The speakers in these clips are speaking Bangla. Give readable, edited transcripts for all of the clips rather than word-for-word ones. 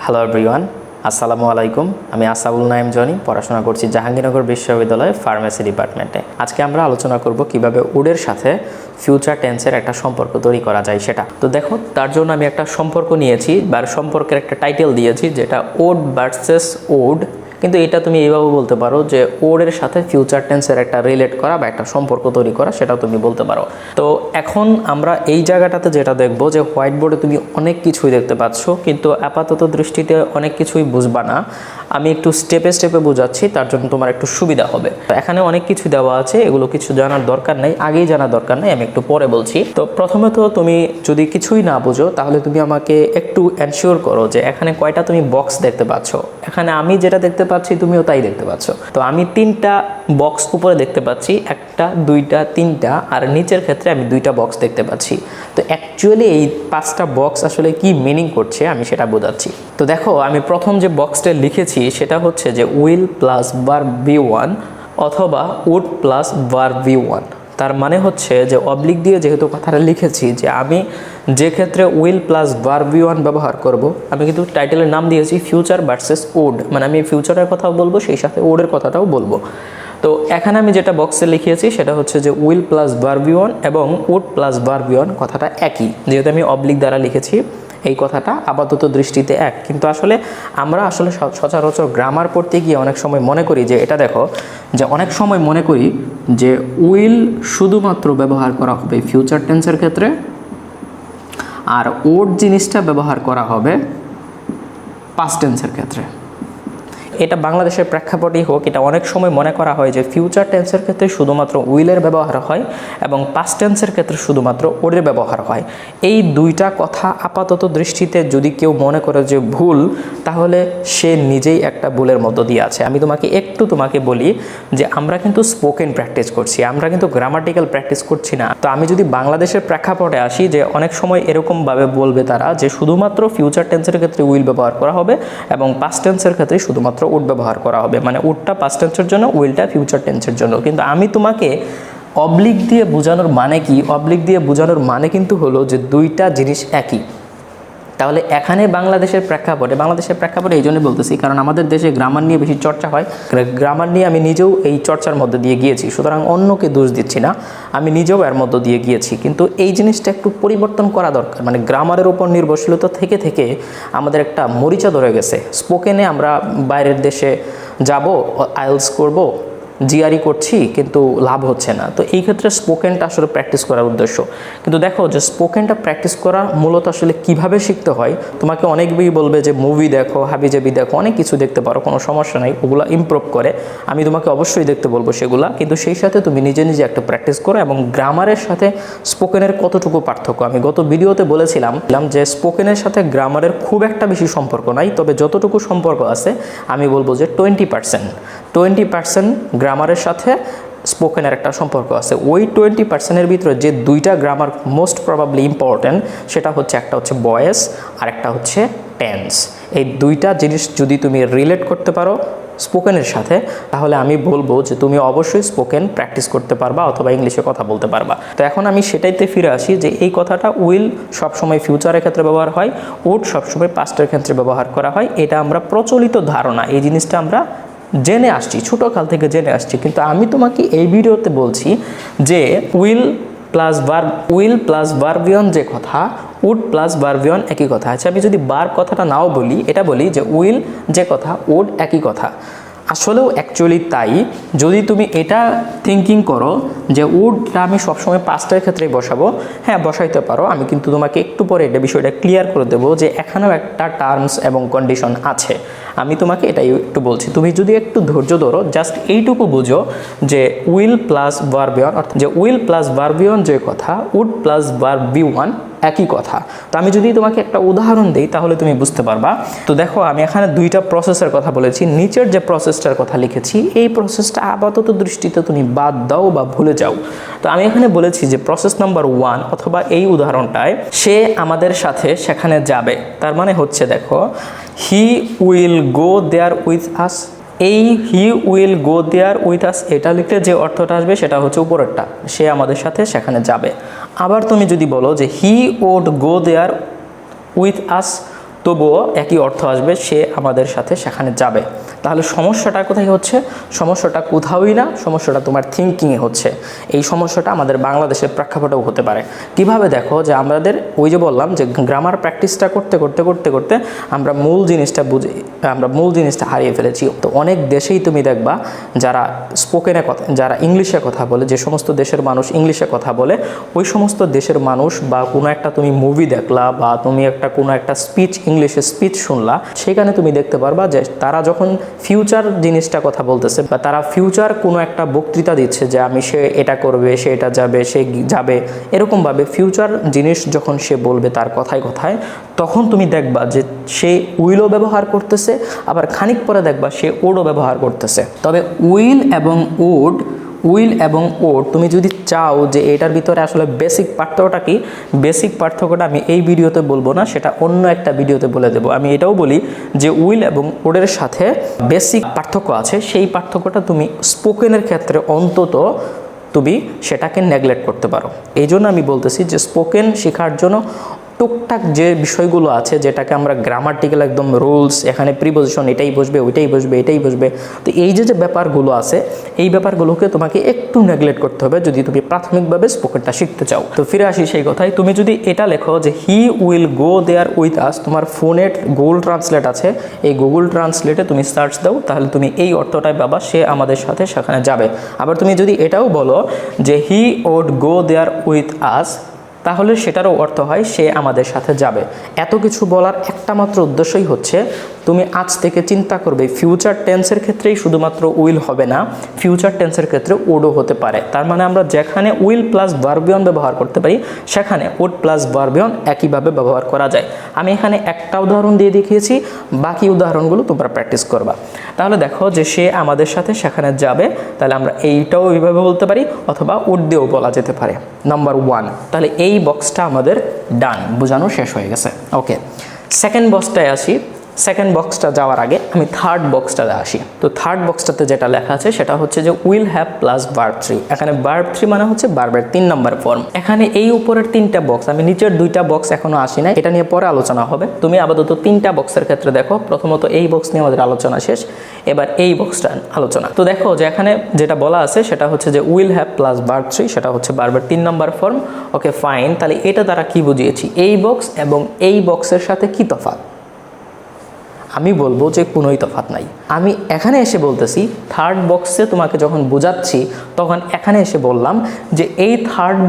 হ্যালো এভরিওয়ান, আসসালামু আলাইকুম। আমি আসাবুল নাইম জনি, পড়াশোনা করছি জাহাঙ্গীরনগর বিশ্ববিদ্যালয়ে ফার্মেসি ডিপার্টমেন্টে। আজকে আমরা আলোচনা করব কিভাবে উডের সাথে ফিউচার টেন্সের একটা সম্পর্ক তৈরি করা যায় সেটা। তো দেখো, তার জন্য আমি একটা সম্পর্ক নিয়েছি বা সম্পর্কের একটা টাইটেল দিয়েছি, যেটা ওড ভার্সেস ওড। কিন্তু এটা তুমি এইভাবে বলতে পারো যে ওডের সাথে ফিউচার টেন্সের একটা রিলেট করা বা একটা সম্পর্ক তৈরি করা, সেটাও তুমি বলতে পারো। তো এখন আমরা এই জায়গাটাতে যেটা দেখবো যে হোয়াইট বোর্ডে তুমি অনেক কিছুই দেখতে পাচ্ছ, কিন্তু আপাতত দৃষ্টিতে অনেক কিছুই বুঝবা না। আমি একটু স্টেপে স্টেপে বোঝাচ্ছি, তার জন্য তোমার একটু সুবিধা হবে। এখানে অনেক কিছু দেওয়া আছে, এগুলো কিছু জানার দরকার নেই, আগেই জানার দরকার নেই, আমি একটু পরে বলছি। তো প্রথমে তো তুমি যদি কিছুই না বুঝো, তাহলে তুমি আমাকে একটু এনশিওর করো যে এখানে কয়টা তুমি বক্স দেখতে পাচ্ছ। এখানে আমি যেটা দেখতে পাচ্ছি তুমিও তাই দেখতে পাচ্ছ। তো আমি 3টা বক্স উপরে দেখতে পাচ্ছি, 1টা 2টা 3টা, আর নিচের ক্ষেত্রে আমি 2টা বক্স দেখতে পাচ্ছি। তো অ্যাকচুয়ালি এই 5টা বক্স আসলে কি মিনিং করছে আমি সেটা বোঝাচ্ছি। তো দেখো, আমি প্রথম যে বক্সটা লিখেছি সেটা হচ্ছে যে উইল প্লাস ভার্ব V1 অথবা উড প্লাস ভার্ব V1। তার মানে হচ্ছে যে অবলিক দিয়ে যেহেতু কথাটা লিখেছি যে আমি যে ক্ষেত্রে উইল প্লাস ভার্ব V1 ব্যবহার করব, আমি কিন্তু টাইটেলের নাম দিয়েছি ফিউচার ভার্সেস উড, মানে আমি ফিউচারের কথাও বলবো, সেই সাথে উডের কথাটাও বলবো। তো এখানে আমি যেটা বক্সে লিখিয়েছি সেটা হচ্ছে যে উইল প্লাস ভার্ব V1 এবং উড প্লাস ভার্ব V1 কথাটা একই, যেহেতু আমি অবলিক দ্বারা লিখেছি এই কথাটা আপাতত দৃষ্টিতে এক। কিন্তু আসলে আমরা সচরাচর গ্রামার পড়তে গিয়ে অনেক সময় মনে করি যে এটা দেখো, যে অনেক সময় মনে করি যে উইল শুধুমাত্র ব্যবহার করা হবে ফিউচার টেন্সের ক্ষেত্রে, আর ওড জিনিসটা ব্যবহার করা হবে পাস্ট টেন্সের ক্ষেত্রে। এটা বাংলাদেশের প্রেক্ষাপটেই হোক, এটা অনেক সময় মনে করা হয় যে ফিউচার টেন্সের ক্ষেত্রে শুধুমাত্র উইলের ব্যবহার হয় এবং পাস্ট টেন্সের ক্ষেত্রে শুধুমাত্র ওডের ব্যবহার হয়। এই দুইটা কথা আপাতত দৃষ্টিতে যদি কেউ মনে করে যে ভুল, তাহলে সে নিজেই একটা ভুলের মধ্য দিয়ে আছে। আমি তোমাকে বলি যে আমরা কিন্তু স্পোকেন প্র্যাকটিস করছি, আমরা কিন্তু গ্রামাটিক্যাল প্র্যাকটিস করছি না। তো আমি যদি বাংলাদেশের প্রেক্ষাপটে আসি, যে অনেক সময় এরকমভাবে বলবে তারা যে শুধুমাত্র ফিউচার টেন্সের ক্ষেত্রে উইল ব্যবহার করা হবে এবং পাস্ট টেন্সের ক্ষেত্রে শুধুমাত্র উড ব্যবহার করা হবে, মানে উডটা পাস্ট টেন্সের জন্য, উইলটা ফিউচার টেন্সের জন্য। কিন্তু আমি তোমাকে অবলিক দিয়ে বোঝানোর মানে কি? অবলিক দিয়ে বোঝানোর মানে কিন্তু হলো যে দুইটা জিনিস একই। তাহলে এখানে বাংলাদেশের প্রেক্ষাপটে এই জন্য বলতেছি কারণ আমাদের দেশে গ্রামার নিয়ে বেশি চর্চা হয়। গ্রামার নিয়ে আমি নিজেও এই চর্চার মধ্যে দিয়ে গিয়েছি, সুতরাং অন্যকে দোষ দিচ্ছি না, আমি নিজেও এর মধ্যে দিয়ে গিয়েছি। কিন্তু এই জিনিসটা একটু পরিবর্তন করা দরকার, মানে গ্রামারের উপর নির্ভরশীলতা থেকে আমাদের একটা মরিচা ধরে গেছে। স্পোকেনে আমরা বাইরের দেশে যাব, আইএলটিএস করব, জিআরই করছি, কিন্তু লাভ হচ্ছে না। তো এই ক্ষেত্রে স্পোকেনটা আসলে প্র্যাকটিস করার উদ্দেশ্য। কিন্তু দেখো, যে স্পোকেনটা প্র্যাকটিস করা মূলত আসলে কিভাবে শিখতে হয়, তোমাকে অনেকই বলবে যে মুভি দেখো, হাবিজাবি দেখো, অনেক কিছু দেখতে পারো, কোনো সমস্যা নাই, ওগুলো ইমপ্রুভ করে। আমি তোমাকে অবশ্যই দেখতে বলবো সেগুলা, কিন্তু সেই সাথে তুমি নিজে একটা প্র্যাকটিস করো। এবং গ্রামারের সাথে স্পোকেনের কতটুকু পার্থক্য, আমি গত ভিডিওতে বলেছিলাম যে স্পোকেনের সাথে গ্রামারের খুব একটা বেশি সম্পর্ক নাই, তবে যতটুকু সম্পর্ক আছে আমি বলবো যে 20% গ্রামারের সাথে স্পোকেনের একটা সম্পর্ক আছে। ওই 20%-এর ভিতরে যে দুইটা গ্রামার মোস্ট প্রবাবলি ইম্পর্ট্যান্ট, সেটা হচ্ছে একটা হচ্ছে ভয়েস আর একটা হচ্ছে টেন্স। এই দুইটা জিনিস যদি তুমি রিলেট করতে পারো স্পোকেনের সাথে, তাহলে আমি বলবো যে তুমি অবশ্যই স্পোকেন প্র্যাকটিস করতে পারবা অথবা ইংলিশে কথা বলতে পারবা। তো এখন আমি সেটাইতে ফিরে আসি যে এই কথাটা উইল সবসময় ফিউচারের ক্ষেত্রে ব্যবহার হয়, উড সবসময় পাস্টের ক্ষেত্রে ব্যবহার করা হয়। এটা আমরা প্রচলিত ধারণা, এই জিনিসটা আমরা জেনে আসছি, ছোটোকাল থেকে জেনে আসছি। কিন্তু আমি তোমাকে এই ভিডিওতে বলছি যে উইল প্লাস ভার্ব V1 যে কথা, উড প্লাস ভার্ব V1 একই কথা। আচ্ছা, আমি যদি ভার্ব কথাটা নাও বলি, এটা বলি যে উইল যে কথা, উড একই কথা। আসলেও অ্যাকচুয়ালি তাই। যদি তুমি এটা থিঙ্কিং করো যে উডটা আমি সবসময় পাস্টের ক্ষেত্রেই বসাবো, হ্যাঁ বসাইতে পারো। আমি কিন্তু তোমাকে একটু পরে এটা বিষয়টা ক্লিয়ার করে দেবো যে এখানেও একটা টার্মস এবং কন্ডিশন আছে। আমি তোমাকে এটাই একটু বলছি, তুমি যদি একটু ধৈর্য ধরো, জাস্ট এইটুকু বুঝো যে উইল প্লাস ভার্ব V1, অর্থাৎ যে উইল প্লাস ভার্ব V1 যে কথা, উড প্লাস ভার্ব V1 একই কথা। তো আমি যদি তোমাকে একটা উদাহরণ দিই তাহলে তুমি বুঝতে পারবা। তো দেখো, আমি এখানে দুইটা প্রসেসের কথা বলেছি, নিচের যে প্রসেসটার কথা লিখেছি এই প্রসেসটা আপাতত দৃষ্টিতে তুমি বাদ দাও বা ভুলে যাও। তো আমি এখানে বলেছি যে প্রসেস নাম্বার 1 অথবা এই উদাহরণটায় সে আমাদের সাথে সেখানে যাবে, তার মানে হচ্ছে দেখো, হি উইল গো দেয়ার উইথ আস। এই হি উইল গো দেয়ার উইথ আস এটা লিখলে যে অর্থটা আসবে সেটা হচ্ছে উপরেরটা, সে আমাদের সাথে সেখানে যাবে। আবার তুমি যদি বলো যে he would go there with আস, তবুও একই অর্থ আসবে, সে আমাদের সাথে সেখানে যাবে। তাহলে সমস্যাটা কোথায় হচ্ছে? সমস্যাটা কোথাওই না, সমস্যাটা তোমার থিঙ্কিংয়ে হচ্ছে। এই সমস্যাটা আমাদের বাংলাদেশের প্রেক্ষাপটেও হতে পারে। কিভাবে? দেখো যে আমাদের ওই যে বললাম যে গ্রামার প্র্যাকটিসটা করতে করতে করতে করতে আমরা মূল জিনিসটা হারিয়ে ফেলেছি। তো অনেক দেশেই তুমি দেখবা যারা যারা ইংলিশে কথা বলে, যে সমস্ত দেশের মানুষ ইংলিশে কথা বলে, ওই সমস্ত দেশের মানুষ বা কোনো একটা তুমি মুভি দেখলা বা তুমি কোনো একটা ইংলিশে স্পিচ শুনলা, সেখানে তুমি দেখতে পারবা যে তারা যখন ফিউচার জিনিসটা কথা বলতেছে বা তারা ফিউচার কোনো একটা বক্তৃতা দিচ্ছে যে সে এটা করবে, সে এটা যাবে, সে যাবে, এরকমভাবে ফিউচার জিনিস যখন সে বলবে তার কথায় কথায়, তখন তুমি দেখবা যে সে উইলও ব্যবহার করতেছে, আবার খানিক পরে দেখবা সে ওডও ব্যবহার করতেছে। তবে উইল এবং ওড তুমি যদি চাও যে এটার ভিতরে আসলে বেসিক পার্থক্যটা কি, বেসিক পার্থক্যটা আমি এই ভিডিওতে বলবো না, সেটা অন্য একটা ভিডিওতে বলে দেবো। আমি এটাও বলি যে উইল এবং ওডের সাথে বেসিক পার্থক্য আছে, সেই পার্থক্যটা তুমি স্পোকেনের ক্ষেত্রে অন্তত তুমি সেটাকে নেগলেক্ট করতে পারো। এই জন্য আমি বলতেছি যে স্পোকেন শেখার জন্য টুকটাক যে বিষয়গুলো আছে, যেটাকে আমরা গ্রামাটিক্যাল একদম রুলস, এখানে প্রিপোজিশন এটাই বসবে, ওইটাই বসবে, এটাই বসবে, তো এই যে ব্যাপারগুলো আছে, এই ব্যাপারগুলোকে তোমাকে একটু নেগলেক্ট করতে হবে যদি তুমি প্রাথমিকভাবে স্পোকেনটা শিখতে চাও। তো ফিরে আসি সেই কথায়, তুমি যদি এটা লেখো যে he will go there with আস, তোমার ফোনের গুগল ট্রান্সলেট আছে, এই গুগল ট্রান্সলেটে তুমি সার্চ দাও, তাহলে তুমি এই অর্থটাই পাবা, সে আমাদের সাথে সেখানে যাবে। আবার তুমি যদি এটাও বলো যে he would go there with আস, তাহলে সেটারও অর্থ হয় সে আমাদের সাথে যাবে। এত কিছু বলার একটা মাত্র উদ্দেশ্যই হচ্ছে তুমি আজ থেকে চিন্তা করবে ফিউচার টেন্সের ক্ষেত্রেই শুধুমাত্র উইল হবে না, ফিউচার টেন্সের ক্ষেত্রে উডও হতে পারে। তার মানে আমরা যেখানে উইল প্লাস ভার্বিয়ন ব্যবহার করতে পারি, সেখানে উড প্লাস ভার্বিয়ন একইভাবে ব্যবহার করা যায়। আমি এখানে একটা উদাহরণ দিয়ে দেখিয়েছি, বাকি উদাহরণগুলো তোমরা প্র্যাকটিস করবা। তাহলে দেখো যে সে আমাদের সাথে সেখানে যাবে, তাহলে আমরা এইটাও এইভাবে বলতে পারি, অথবা উড দিয়েও বলা যেতে পারে। নাম্বার 1, তাহলে এই বক্সটা আমাদের ডান, বোঝানো শেষ হয়ে গেছে। ওকে, সেকেন্ড বক্সটায় আসি। সেকেন্ড বক্সটা যাওয়ার আগে আমি থার্ড বক্সটাতে আসি। তো থার্ড বক্সটাতে যেটা লেখা আছে সেটা হচ্ছে যে উইল হ্যাভ প্লাস ভার্ব 3। এখানে ভার্ব 3 মানে হচ্ছে ভার্বের 3 নম্বর ফর্ম। এখানে এই উপরের 3টা বক্স, আমি নিচের 2টা বক্স এখনো আসি না, এটা নিয়ে পরে আলোচনা হবে। তুমি আপাতত 3টা বক্সের ক্ষেত্রে দেখো। প্রথমত এই বক্স নিয়ে আমাদের আলোচনা শেষ, এবার এই বক্সটা আলোচনা। তো দেখো যে এখানে যেটা বলা আছে সেটা হচ্ছে যে উইল হ্যাভ প্লাস ভার্ব 3, সেটা হচ্ছে ভার্বের 3 নম্বর ফর্ম। ওকে ফাইন, তাহলে এটা দ্বারা কি বুঝিয়েছি? এই বক্স এবং এই বক্সের সাথে কি তফাৎ? আমি বলবো যে কোনোই তফাৎ নাই। আমি এখানে এসে বলতেছি, থার্ড বক্সে তোমাকে যখন বোঝাচ্ছি তখন এখানে এসে বললাম যে এই থার্ড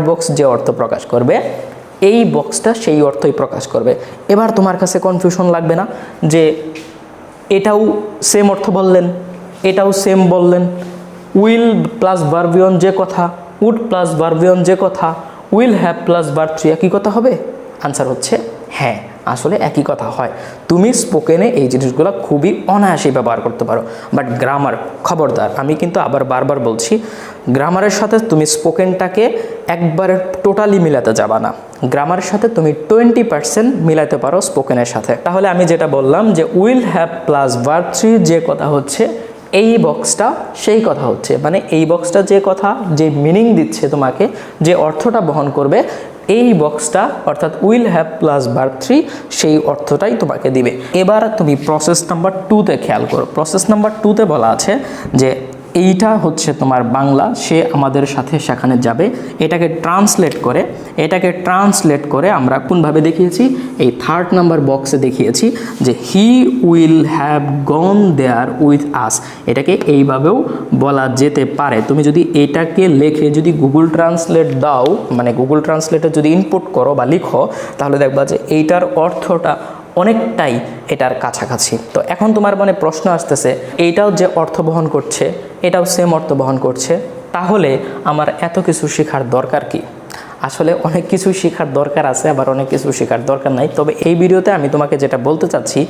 বক্স যে অর্থ প্রকাশ করবে, এই বক্সটা সেই অর্থই প্রকাশ করবে। এবার তোমার কাছে কনফিউশন লাগবে না যে এটাও সেম অর্থ বললেন, এটাও সেম বললেন, উইল প্লাস ভার্বিয়ন যে কথা, উড প্লাস ভার্বিয়ন যে কথা, উইল হ্যাভ প্লাস ভার্ব 3 একই কথা হবে? আনসার হচ্ছে হ্যাঁ, আসলে একই কথা হয়। তুমি স্পোকেনে এই জিনিসগুলো খুবই অনায়াসেই ব্যবহার করতে পারো, বাট গ্রামার খবরদার, আমি কিন্তু আবার বারবার বলছি, গ্রামারের সাথে তুমি স্পোকেনটাকে একবারে টোটালি মিলাতে যাবা না। গ্রামারের সাথে তুমি 20% মিলাতে পারো স্পোকেনের সাথে। তাহলে আমি যেটা বললাম যে উইল হ্যাভ প্লাস ভার্ব 3 যে কথা হচ্ছে, এই বক্সটা সেই কথা হচ্ছে, মানে এই বক্সটা যে কথা, যে মিনিং দিচ্ছে তোমাকে, যে অর্থটা বহন করবে, এই বক্সটা অর্থাৎ উইল হ্যাভ প্লাস ভার্ব 3 সেই অর্থটাই তোমাকে দিবে। এবার তুমি প্রসেস নাম্বার 2তে খেয়াল করো। প্রসেস নাম্বার 2তে বলা আছে যে এইটা হচ্ছে তোমার বাংলা, সে আমাদের সাথে সেখানে যাবে। এটাকে ট্রান্সলেট করে আমরা কোনভাবে দেখিয়েছি? এই থার্ড নাম্বার বক্সে দেখিয়েছি যে he will have gone there with us. এটাকে এইভাবেও বলা যেতে পারে। তুমি যদি এটাকে লেখে যদি গুগল ট্রান্সলেট দাও, মানে গুগল ট্রান্সলেটে যদি ইনপুট করো বা লিখো, তাহলে দেখবা যে এইটার অর্থটা অনেকটাই এটার কাছাকাছি। তো এখন তোমার মনে প্রশ্ন আসতেছে, এইটাও যে অর্থ বহন করছে, এটাও সেম অর্থ বহন করছে, তাহলে আমার এত কিছু শেখার দরকার কি? আসলে অনেক কিছু শেখার দরকার আছে, আবার অনেক কিছু শেখার দরকার নাই। তবে এই ভিডিওতে আমি তোমাকে যেটা বলতে চাচ্ছি,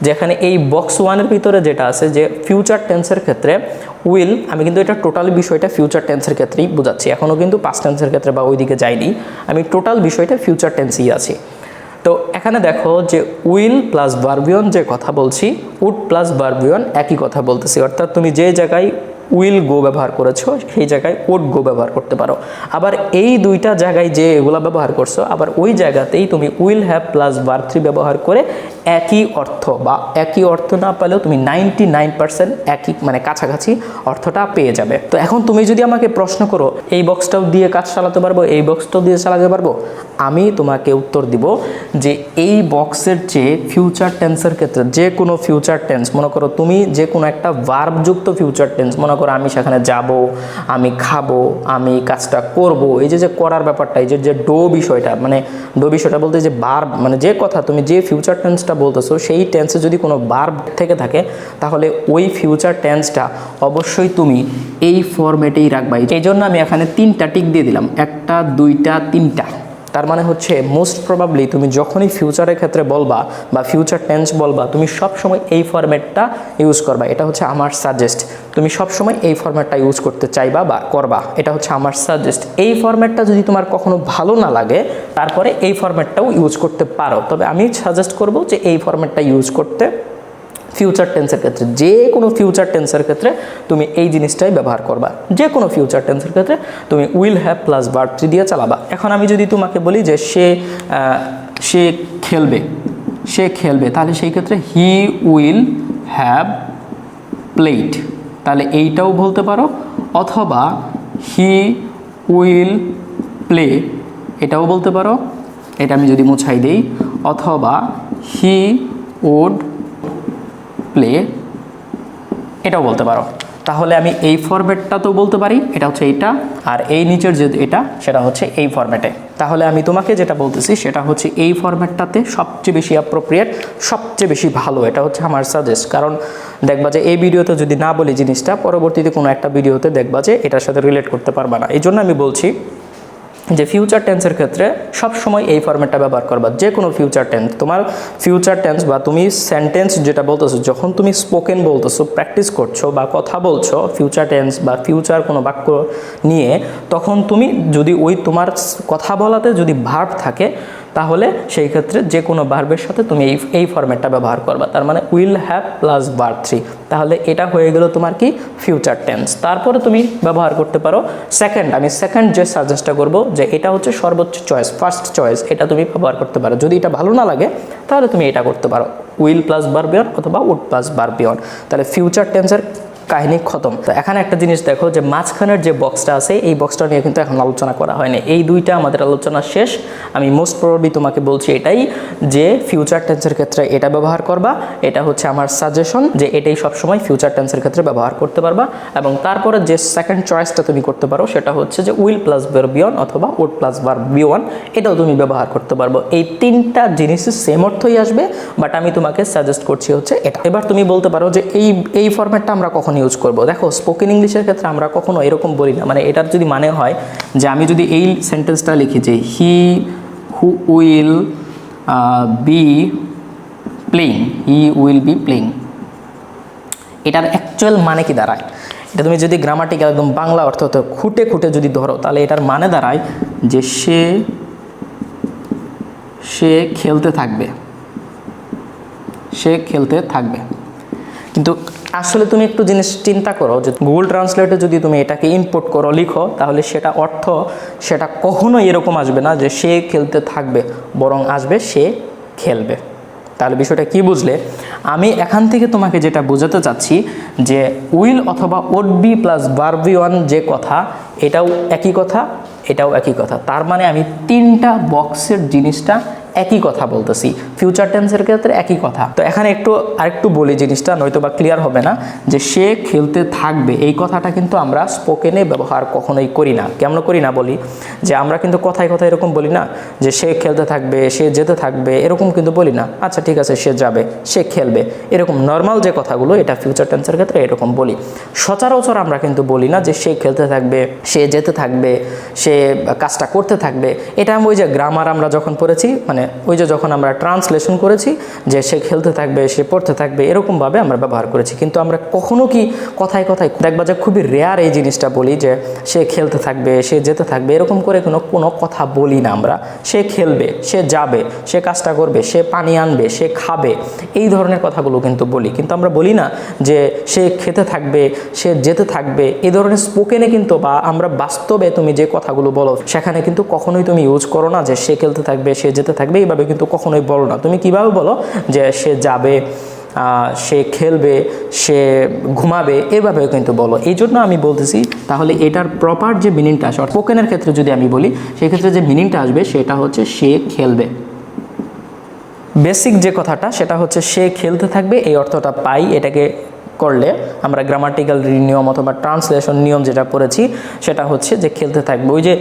যেখানে এই বক্স 1-এর ভিতরে যেটা আছে যে ফিউচার টেন্সের ক্ষেত্রে উইল, আমি কিন্তু এটা টোটাল বিষয়টা ফিউচার টেন্সের ক্ষেত্রেই বোঝাচ্ছি, এখনও কিন্তু পাস্ট টেন্সের ক্ষেত্রে বা ওইদিকে যাইনি, আমি টোটাল বিষয়টা ফিউচার টেন্সেই আছি। তো এখানে দেখো যে উইল প্লাস ভার্বিয়ন যে কথা বলছি, উড প্লাস ভার্বিয়ন একই কথা বলতেছি, অর্থাৎ তুমি যে জায়গায় উইল গো ব্যবহার করেছো সেই জায়গায় ওড গো ব্যবহার করতে পারো। আবার এই দুইটা জায়গায় যে এগুলো ব্যবহার করছো আবার ওই জায়গাতেই তুমি will have plus verb three ব্যবহার করে একই অর্থ বা একই অর্থ না পেলেও তুমি 99% একই মানে কাছাকাছি অর্থটা পেয়ে যাবে। তো এখন তুমি যদি আমাকে প্রশ্ন করো এই বক্সটাও দিয়ে কাজ চালাতে পারবো, এই বক্সটাও দিয়ে চালাতে পারবো, আমি তোমাকে উত্তর দিব যে এই বক্সের চেয়ে ফিউচার টেন্সের ক্ষেত্রে যে কোনো ফিউচার টেন্স, মনে করো তুমি যে কোনো একটা ভার্বযুক্ত ফিউচার টেন্স, মনে করো আমি সেখানে যাব, আমি খাবো, আমি কাজটা করব, এই যে করার ব্যাপারটা, এই যে ডো বিষয়টা, মানে ডো বিষয়টা বলতে যে ভার্ব মানে যে কথা তুমি যে ফিউচার টেন্সটা বলতেছো সেই টেন্সে যদি কোনো ভার্ব থেকে থাকে তাহলে ওই ফিউচার টেন্সটা অবশ্যই তুমি এই ফরম্যাটেই রাখবা। এই জন্য আমি এখানে 3টা টিক দিয়ে দিলাম, 1টা 2টা 3টা। তার মানে হচ্ছে মোস্ট প্রবাবলি তুমি যখনই ফিউচারের ক্ষেত্রে বলবা বা ফিউচার টেন্স বলবা তুমি সবসময় এই ফরম্যাটটা ইউজ করবা। এটা হচ্ছে আমার সাজেস্ট, তুমি সবসময় এই ফরম্যাটটা ইউজ করতে চাইবা বা করবা, এটা হচ্ছে আমার সাজেস্ট। এই ফরম্যাটটা যদি তোমার কখনো ভালো না লাগে তারপরে এই ফরম্যাটটাও ইউজ করতে পারো, তবে আমি সাজেস্ট করব যে এই ফরম্যাটটা ইউজ করতে ফিউচার টেন্সের ক্ষেত্রে। যে কোনো ফিউচার টেন্সের ক্ষেত্রে তুমি এই জিনিসটাই ব্যবহার করবা। যে কোনো ফিউচার টেন্সের ক্ষেত্রে তুমি will have plus verb three দিয়ে চালাবা। এখন আমি যদি তোমাকে বলি যে সে খেলবে, তাহলে সেই ক্ষেত্রে হি উইল হ্যাভ প্লেড, তাহলে এইটাও বলতে পারো, অথবা হি উইল প্লে, এটাও বলতে পারো, এটা আমি যদি মুছাই দেই, অথবা হি উড প্লে, এটাও বলতে পারো। তাহলে আমি এই ফরম্যাটটা তো বলতে পারি, এটা হচ্ছে এইটা, আর এই নিচের যে এটা সেটা হচ্ছে এই ফরম্যাটে। তাহলে আমি তোমাকে যেটা বলতেছি সেটা হচ্ছে এই ফরম্যাটটাতে সবচেয়ে বেশি অ্যাপ্রোপ্রিয়েট, সবচেয়ে বেশি ভালো, এটা হচ্ছে আমার সাজেস্ট। কারণ দেখবা যে এই ভিডিওতে যদি না বলি জিনিসটা, পরবর্তীতে কোনো একটা ভিডিওতে দেখবা যে এটার সাথে রিলেট করতে পারবা না। এই জন্য আমি বলছি যে ফিউচার টেন্সের ক্ষেত্রে সবসময় এই ফরম্যাটটা ব্যবহার করবা। যে কোনো ফিউচার টেন্স, তোমার ফিউচার টেন্স বা তুমি সেন্টেন্স যেটা বলতেছো, যখন তুমি স্পোকেন বলতেছো, প্র্যাকটিস করছো বা কথা বলছো ফিউচার টেন্স বা ফিউচার কোনো বাক্য নিয়ে, তখন তুমি যদি ওই তোমার কথা বলাতে যদি ভার্ব থাকে তাহলে সেই ক্ষেত্রে যে কোনো ভার্বের সাথে তুমি এই ফরম্যাটটা ব্যবহার করবা। তার মানে will have plus verb three, তাহলে এটা হয়ে গেল তোমার কি ফিউচার টেন্স। তারপরে তুমি ব্যবহার করতে পারো আমি সেকেন্ড যে সাজেস্টটা করবো যে এটা হচ্ছে সর্বোচ্চ চয়েস, ফার্স্ট চয়েস, এটা তুমি ব্যবহার করতে পারো। যদি এটা ভালো না লাগে তাহলে তুমি এটা করতে পারো, উইল প্লাস ভার্ব অন অথবা উড প্লাস ভার্ব অন, তাহলে ফিউচার টেন্সের কাহিনী খতম। তো এখানে একটা জিনিস দেখো যে মাঝখানের যে বক্সটা আছে এই বক্সটা নিয়ে কিন্তু এখন আলোচনা করা হয়নি, এই দুইটা আমাদের আলোচনা শেষ। আমি মোস্ট প্রবাবলি তোমাকে বলছি এটাই যে ফিউচার টেন্সের ক্ষেত্রে এটা ব্যবহার করবা, এটা হচ্ছে আমার সাজেশন যে এটাই সবসময় ফিউচার টেন্সের ক্ষেত্রে ব্যবহার করতে পারবা। এবং তারপরে যে সেকেন্ড চয়েসটা তুমি করতে পারো সেটা হচ্ছে যে উইল প্লাস ভার্ব অন অথবা উড প্লাস ভার্ব অন, এটাও তুমি ব্যবহার করতে পারবো। এই তিনটা জিনিসের সেম অর্থই আসবে, বাট আমি তোমাকে সাজেস্ট করছি হচ্ছে এটা। এবার তুমি বলতে পারো যে এই ফরম্যাটটা আমরা কখন ইউজ করব। দেখো স্পোকেন ইংলিশের ক্ষেত্রে আমরা কখনো এরকম বলি না, মানে এটার যদি মানে হয় যে আমি যদি এই সেন্টেন্সটা লিখি যে হি উইল বি প্লেইং, এটার অ্যাকচুয়াল মানে কি দাঁড়ায়, এটা তুমি যদি গ্রামাটিক্যাল একদম বাংলা অর্থ খুঁটে খুঁটে যদি ধরো তাহলে এটার মানে দাঁড়ায় যে সে খেলতে থাকবে। কিন্তু আসলে তুমি একটু জিনিস চিন্তা করো যে গুগল ট্রান্সলেটে যদি তুমি এটাকে ইনপুট করো, লিখো, তাহলে সেটা অর্থ সেটা কখনোই এরকম আসবে না যে সে খেলতে থাকবে, বরং আসবে সে খেলবে। তাহলে বিষয়টা কি বুঝলে? আমি এখান থেকে তোমাকে যেটা বোঝাতে চাচ্ছি যে উইল অথবা would be plus verb on যে কথা, এটাও একই কথা, এটাও একই কথা। তার মানে আমি তিনটা বক্সের জিনিসটা একই কথা বলতেছি, ফিউচার টেন্সের ক্ষেত্রে একই কথা। তো এখানে আরেকটু বলি জিনিসটা, নয়তো বা ক্লিয়ার হবে না, যে সে খেলতে থাকবে এই কথাটা কিন্তু আমরা স্পোকেনে ব্যবহার কখনোই করি না। কেমন করি না বলি যে আমরা কিন্তু কথায় কথায় এরকম বলি না যে সে খেলতে থাকবে, সে যেতে থাকবে, এরকম কিন্তু বলি না। আচ্ছা ঠিক আছে, সে যাবে, সে খেলবে, এরকম নর্মাল যে কথাগুলো এটা ফিউচার টেন্সের ক্ষেত্রে এরকম বলি। সচরাচর আমরা কিন্তু বলি না যে সে খেলতে থাকবে, সে যেতে থাকবে, সে কাজটা করতে থাকবে। এটা ওই যে গ্রামার আমরা যখন পড়েছি, মানে মানে ওই যে যখন আমরা ট্রান্সলেশন করেছি যে সে খেলতে থাকবে, সে পড়তে থাকবে, এরকমভাবে আমরা ব্যবহার করেছি। কিন্তু আমরা কখনো কি কথায় কথায় দেখবা যে খুবই রেয়ার এই জিনিসটা বলি যে সে খেলতে থাকবে, সে যেতে থাকবে, এরকম করে কোনো কথা বলি না আমরা। সে খেলবে, সে যাবে, সে কাজটা করবে, সে পানি আনবে, সে খাবে, এই ধরনের কথাগুলো কিন্তু বলি। কিন্তু আমরা বলি না যে সে খেতে থাকবে, সে যেতে থাকবে। এই ধরনের স্পোকেনে কিন্তু বা আমরা বাস্তবে তুমি যে কথাগুলো বলো সেখানে কিন্তু কখনোই তুমি ইউজ করো না যে সে খেলতে থাকবে, সে যেতে থাকবে, এইভাবে কিন্তু কখনোই বলো না। তুমি কিভাবে বলো যে সে যাবে, সে খেলবে, সে ঘুমাবে, এভাবে কিন্তু বলো। এই জন্য আমি বলতেছি তাহলে এটার প্রপার যে মিনিংটা আসে স্পোকেনের ক্ষেত্রে যদি আমি বলি, সেই ক্ষেত্রে যে মিনিংটা আসবে সেটা হচ্ছে সে খেলবে। বেসিক যে কথাটা সেটা হচ্ছে সে খেলতে থাকবে, এই অর্থটা পাই। এটাকে করলে আমরা গ্রামাটিক্যাল নিয়ম অথবা ট্রান্সলেশন নিয়ম যেটা পড়েছি সেটা হচ্ছে যে খেলতে থাকবে। ওই যে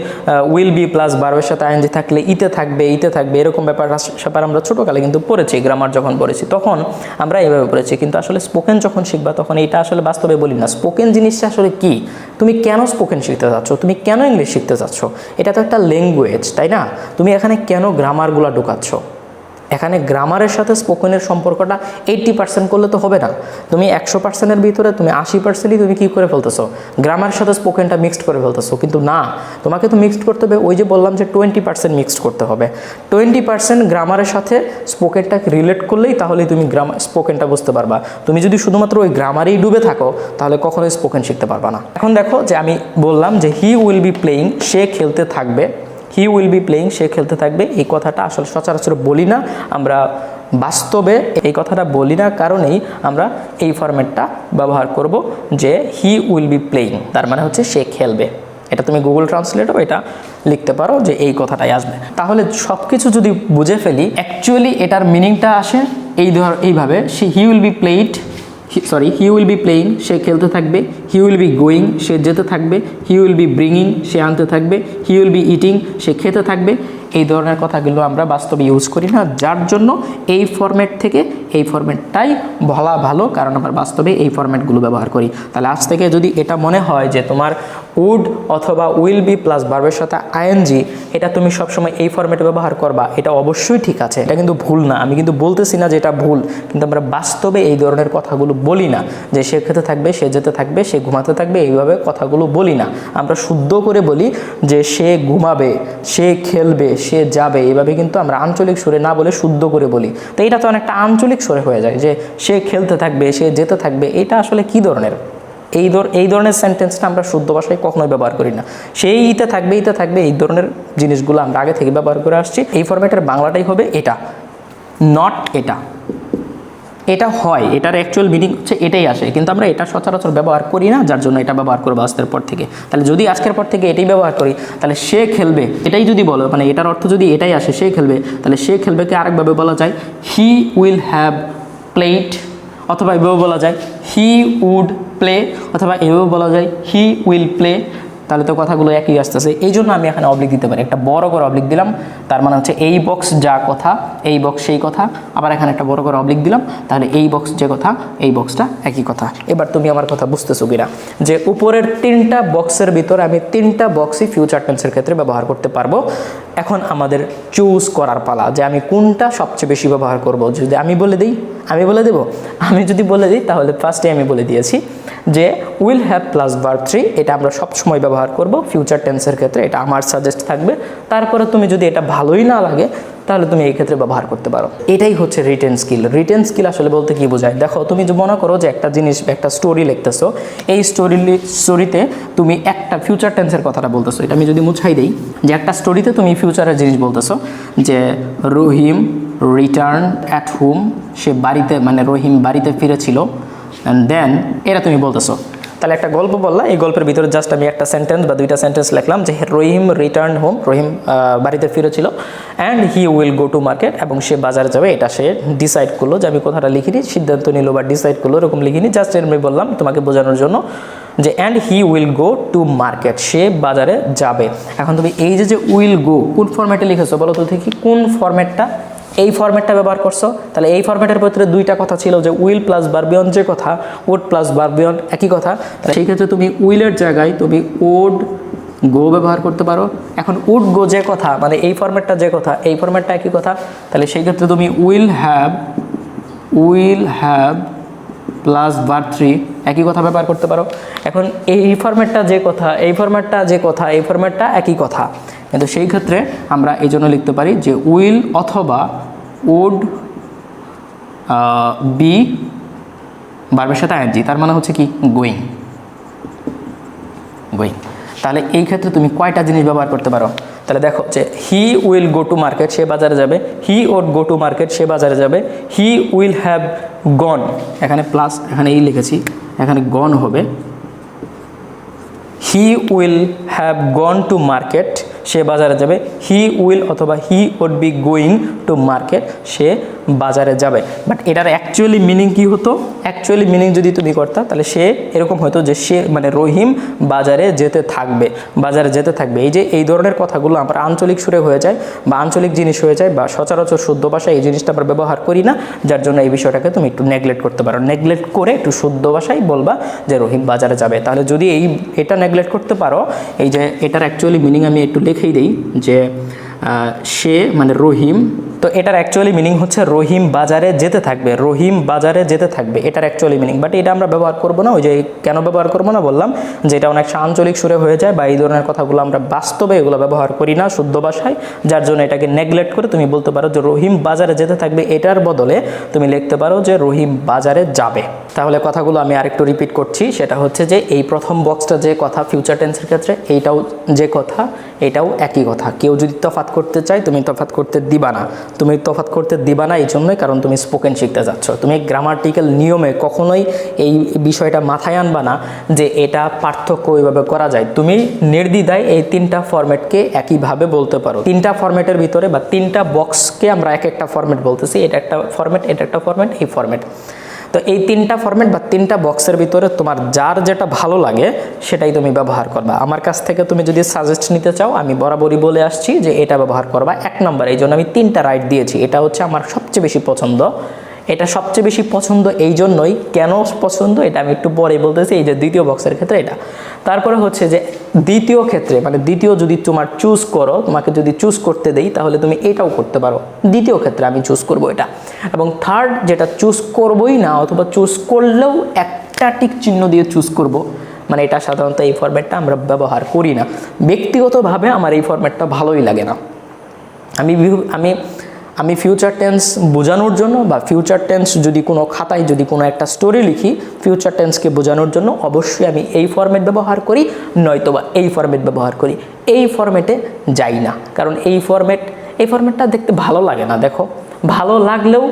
উইল বি প্লাস ভার্বের সাথে আইএনজি থাকলে ইতে থাকবে এরকম ব্যাপার আমরা ছোটোকালে কিন্তু পড়েছি, গ্রামার যখন পড়েছি তখন আমরা এভাবে পড়েছি। কিন্তু আসলে স্পোকেন যখন শিখবা তখন এটা আসলে বাস্তবে বলি না। স্পোকেন জিনিসটা আসলে কি, তুমি কেন স্পোকেন শিখতে যাচ্ছ, তুমি কেন ইংলিশ শিখতে যাচ্ছ? এটা তো একটা ল্যাঙ্গুয়েজ, তাই না? তুমি এখানে কেন গ্রামারগুলো ঢুকাচ্ছ? এখানে গ্রামারের সাথে স্পোকেনের সম্পর্কটা 80% করলে তো হবে না। তুমি 100%-এর ভিতরে তুমি 80%ই তুমি কী করে ফেলতেছো, গ্রামারের সাথে স্পোকেনটা মিক্সড করে ফেলতেছো। কিন্তু না, তোমাকে তো মিক্সড করতে হবে। ওই যে বললাম যে 20% মিক্সড করতে হবে। 20% গ্রামারের সাথে স্পোকেনটাকে রিলেট করলেই তাহলেই তুমি স্পোকেনটা বুঝতে পারবা। তুমি যদি শুধুমাত্র ওই গ্রামারেই ডুবে থাকো তাহলে কখনোই স্পোকেন শিখতে পারবা না। এখন দেখো যে আমি বললাম যে হি উইল বি প্লেয়িং, সে খেলতে থাকবে। হি উইল বি প্লেয়িং, সে খেলতে থাকবে, এই কথাটা আসলে সচরাচর বলি না আমরা। বাস্তবে এই কথাটা বলি না কারণেই আমরা এই ফরম্যাটটা ব্যবহার করব যে হি উইল বি প্লেয়িং, তার মানে হচ্ছে সে খেলবে। এটা তুমি গুগল ট্রান্সলেটও এটা লিখতে পারো যে এই কথাটাই আসবে। তাহলে সব কিছু যদি বুঝে ফেলি, অ্যাকচুয়ালি এটার মিনিংটা আসে এইভাবে, he will be he will be playing, সে খেলতে থাকবে। হি উইল বি গোয়িং, সে যেতে থাকবে। হি উইল বি ব্রিঙিং, সে আনতে থাকবে। হি উইল বি ইটিং, সে খেতে থাকবে। এই ধরনের কথাগুলো আমরা বাস্তবে ইউজ করি না, যার জন্য এই ফরম্যাট থেকে এই ফরম্যাটটাই বলা ভালো, কারণ আমরা বাস্তবে এই ফরম্যাটগুলো ব্যবহার করি। তাহলে আজ থেকে যদি এটা মনে হয় যে তোমার উড অথবা উইল বি প্লাস ভার্বের সাথে আইএনজি, এটা তুমি সবসময় এই ফরম্যাটে ব্যবহার করবা, এটা অবশ্যই ঠিক আছে, এটা কিন্তু ভুল না। আমি কিন্তু বলতেছি না যে এটা ভুল, কিন্তু আমরা বাস্তবে এই ধরনের কথাগুলো বলি না যে সে খেতে থাকবে, সে যেতে থাকবে, সে ঘুমাতে থাকবে, এইভাবে কথাগুলো বলি না। আমরা শুদ্ধ করে বলি যে সে ঘুমাবে, সে খেলবে, সে যাবে, এইভাবে কিন্তু আমরা আঞ্চলিক সুরে না বলে শুদ্ধ করে বলি। তো এটা তো অনেকটা আঞ্চলিক সুরে হয়ে যায় যে সে খেলতে থাকবে, সে যেতে থাকবে। এটা আসলে কি ধরনের এই ধরনের সেন্টেন্সটা আমরা শুদ্ধ ভাষায় কখনোই ব্যবহার করি না। সেই ইতে থাকবে এই ধরনের জিনিসগুলো আমরা আগে থেকে ব্যবহার করে আসছি। এই ফরম্যাটের বাংলাটাই হবে এটা, নট এটা। এটা হয়, এটার অ্যাকচুয়াল মিনিং হচ্ছে এটাই আসে, কিন্তু আমরা এটা সচরাচর ব্যবহার করি না, যার জন্য এটা ব্যবহার করবো আজকের পর থেকে। তাহলে যদি আজকের পর থেকে এটাই ব্যবহার করি, তাহলে সে খেলবে, এটাই যদি বলো, মানে এটার অর্থ যদি এটাই আসে, সে খেলবে, তাহলে সে খেলবেকে আরেকভাবে বলা যায় হি উইল হ্যাভ প্লেড, অথবা এভাবে বলা যায় হি উড প্লে, অথবা এভাবে বলা যায় হি উইল প্লে। তাহলে তো কথাগুলো একই আসতেছে। এই জন্য আমি এখানে অবলিক দিতে পারি, একটা বড় করে অবলিক দিলাম, তার মানে হচ্ছে এই বক্স যা কথা, এই বক্স সেই কথা। আবার এখানে একটা বড় করে অবলিক দিলাম, তাহলে এই বক্স যে কথা, এই বক্সটা একই কথা। এবার তুমি আমার কথা বুঝতেছো কিনা, যে উপরের 3টা বক্সের ভিতরে আমি 3টা বক্সই ফিউচার টেন্সের ক্ষেত্রে ব্যবহার করতে পারবো। এখন আমাদের চুজ করার পালা যে আমি কোনটা সবচেয়ে বেশি ব্যবহার করব। যদি আমি বলে দিই, আমি বলে দেবো। আমি যদি বলে দিই তাহলে ফার্স্টে আমি বলে দিয়েছি যে উইল হ্যাভ প্লাস ভার্ব 3, এটা আমরা সবসময় ব্যবহার করব ফিউচার টেন্সের ক্ষেত্রে, এটা আমার সাজেস্ট থাকবে। তারপরে তুমি যদি এটা ভালোই না লাগে তাহলে তুমি এই ক্ষেত্রে ব্যবহার করতে পারো। এটাই হচ্ছে রিটেন স্কিল। রিটেন স্কিল আসলে বলতে কি বোঝায়, দেখো তুমি যে মনে করো যে একটা জিনিস, একটা স্টোরি লিখতেছো, এই স্টোরিতে তুমি একটা ফিউচার টেন্সের কথাটা বলতেছো। এটা আমি যদি মুছাই দিই, যে একটা স্টোরিতে তুমি ফিউচারের জিনিস বলতেছো যে রহিম রিটার্ন অ্যাট হোম, সে বাড়িতে, মানে রহিম বাড়িতে ফিরেছিল, অ্যান্ড দেন এটা তুমি বলতেছো। তাহলে একটা গল্প বললা, এই গল্পের ভিতরে জাস্ট আমি একটা সেন্টেন্স বা 2টা সেন্টেন্স লিখলাম যে রহিম রিটার্ন হোম, রহিম বাড়িতে ফিরেছিল, and he will go to market, এবং সে বাজারে যাবে। এটা সে ডিসাইড করলো, যে আমি কথাটা লিখিনি, সিদ্ধান্ত নিল বা ডিসাইড করলো, এরকম লিখিনি, জাস্ট আমি বললাম তোমাকে বোঝানোর জন্য যে and he will go to market, সে বাজারে যাবে। এখন তুমি এই যে উইল গো কোন ফরম্যাটে লিখেছো বলো তো দেখি, কোন ফরম্যাটটা? এই ফরম্যাটটা ব্যবহার করছো। তাহলে এই ফরম্যাটের ভিতরে 2টা কথা ছিল, যে উইল প্লাস ভার্বিয়ন যে কথা, উড প্লাস ভার্বিয়ন একই কথা। তাহলে সেই ক্ষেত্রে তুমি উইলের জায়গায় তুমি উড গো ব্যবহার করতে পারো। এখন উড গো যে কথা, মানে এই ফরম্যাটটা যে কথা, এই ফরম্যাটটা একই কথা, তাহলে সেই ক্ষেত্রে তুমি উইল হ্যাভ প্লাস ভার্ব 3 একই কথা ব্যবহার করতে পারো। এখন এই ফরম্যাটটা যে কথা, এই ফরম্যাটটা যে কথা, এই ফরম্যাটটা একই কথা, কিন্তু সেই ক্ষেত্রে আমরা এই জন্য লিখতে পারি যে উইল অথবা উড বি ভার্বের সাথে আইএনজি, তার মানে হচ্ছে কি গোয়িং। তাহলে এই ক্ষেত্রে তুমি কয়টা জিনিস ব্যবহার করতে পারো? তাহলে দেখো যে he will go to market, সে বাজারে যাবে। He would go to market, সে বাজারে যাবে। হি উইল হ্যাভ গন, এখানে প্লাস, এখানে এই লিখেছি, এখানে গন হবে। He will have gone to market, সে বাজারে যাবে। হি উইল অথবা he would be going to market, সে বাজারে যাবে। বাট এটার অ্যাকচুয়ালি মিনিং কি হতো? অ্যাকচুয়ালি মিনিং যদি তুমি করতা তাহলে সে এরকম হতো যে সে মানে রহিম বাজারে যেতে থাকবে, বাজারে যেতে থাকবে। এই যে এই ধরনের কথাগুলো আমরা আঞ্চলিক সুরে হয়ে যায় বা আঞ্চলিক জিনিস হয়ে যায় বা সচরাচর শুদ্ধ ভাষায় এই জিনিসটা আমরা ব্যবহার করি না, যার জন্য এই বিষয়টাকে তুমি একটু নেগলেক্ট করতে পারো। নেগলেক্ট করে একটু শুদ্ধ ভাষায় বলবা যে রহিম বাজারে যাবে। তাহলে যদি এটা নেগলেক্ট করতে পারো, এই যে এটার অ্যাকচুয়ালি মিনিং আমি একটু লিখেই দিই যে সে মানে রহিম, তো এটার অ্যাকচুয়ালি মিনিং হচ্ছে রহিম বাজারে যেতে থাকবে, রহিম বাজারে যেতে থাকবে, এটার অ্যাকচুয়ালি মিনিং। বাট এটা আমরা ব্যবহার করবো না। ওই যে কেন ব্যবহার করবো না বললাম, যে এটা অনেক আঞ্চলিক সুরে হয়ে যায় বা এই ধরনের কথাগুলো আমরা বাস্তবে এগুলো ব্যবহার করি না শুদ্ধ ভাষায়, যার জন্য এটাকে নেগলেক্ট করে তুমি বলতে পারো যে রহিম বাজারে যেতে থাকবে। এটার বদলে তুমি লিখতে পারো যে রহিম বাজারে যাবে। তাহলে কথাগুলো আমি আরেকটু রিপিট করছি, সেটা হচ্ছে যে এই প্রথম বক্সটা যে কথা ফিউচার টেন্সের ক্ষেত্রে, এইটাও যে কথা, এটাও একই কথা। কেউ যদি তফাৎ করতে চায় তুমি তফাৎ করতে দিবা না, তুমি তফাৎ করতে দিবা না এই জন্যই কারণ তুমি স্পোকেন শিখতে যাচ্ছ। তুমি গ্রামাটিক্যাল নিয়মে কখনোই এই বিষয়টা মাথায় আনবা না যে এটা পার্থক্য ওইভাবে করা যায়। তুমি নির্দ্বিধায় এই তিনটা ফরম্যাটকে একইভাবে বলতে পারো। তিনটা ফরম্যাটের ভিতরে বা তিনটা বক্সকে আমরা এক একটা ফরম্যাট বলতেছি, এটা একটা ফরম্যাট, এটা একটা ফরম্যাট, এই ফরম্যাট। তো এই তিনটা ফরম্যাট বা তিনটা বক্সের ভিতরে তোমার যার যেটা ভালো লাগে সেটাই তুমি ব্যবহার করবা। আমার কাছ থেকে তুমি যদি সাজেস্ট নিতে চাও, আমি বরাবরই বলে আসছি যে এটা ব্যবহার করবা 1 নম্বর। এই জন্য আমি 3টা রাইট দিয়েছি। এটা হচ্ছে আমার সবচেয়ে বেশি পছন্দ। এটা সবচেয়ে বেশি পছন্দ এই জন্যই, কেন পছন্দ এটা আমি একটু পরে বলতেছি। এই যে দ্বিতীয় বক্সের ক্ষেত্রে এটা, তারপরে হচ্ছে যে দ্বিতীয় ক্ষেত্রে মানে দ্বিতীয় যদি তোমার চুজ করো, তোমাকে যদি চুজ করতে দেই তাহলে তুমি এটাও করতে পারো। দ্বিতীয় ক্ষেত্রে আমি চুজ করব এটা। এবং থার্ড যেটা চুজ করবই না অথবা চুজ করলেও একটা টিক চিহ্ন দিয়ে চুজ করব, মানে এটা সাধারণত এই ফরম্যাটটা আমরা ব্যবহার করি না। ব্যক্তিগতভাবে আমার এই ফরম্যাটটা ভালোই লাগে না। আমি ফিউচার টেন্স বোঝানোর জন্য বা ফিউচার টেন্স যদি কোনো খাতায় যদি কোনো একটা স্টোরি লিখি ফিউচার টেন্সকে বোঝানোর জন্য, অবশ্যই আমি এই ফরম্যাট ব্যবহার করি, নয়তোবা এই ফরম্যাট ব্যবহার করি। এই ফরম্যাটে যাই না, কারণ এই ফরম্যাটটা দেখতে ভালো লাগে না। দেখো, ভালো লাগলেও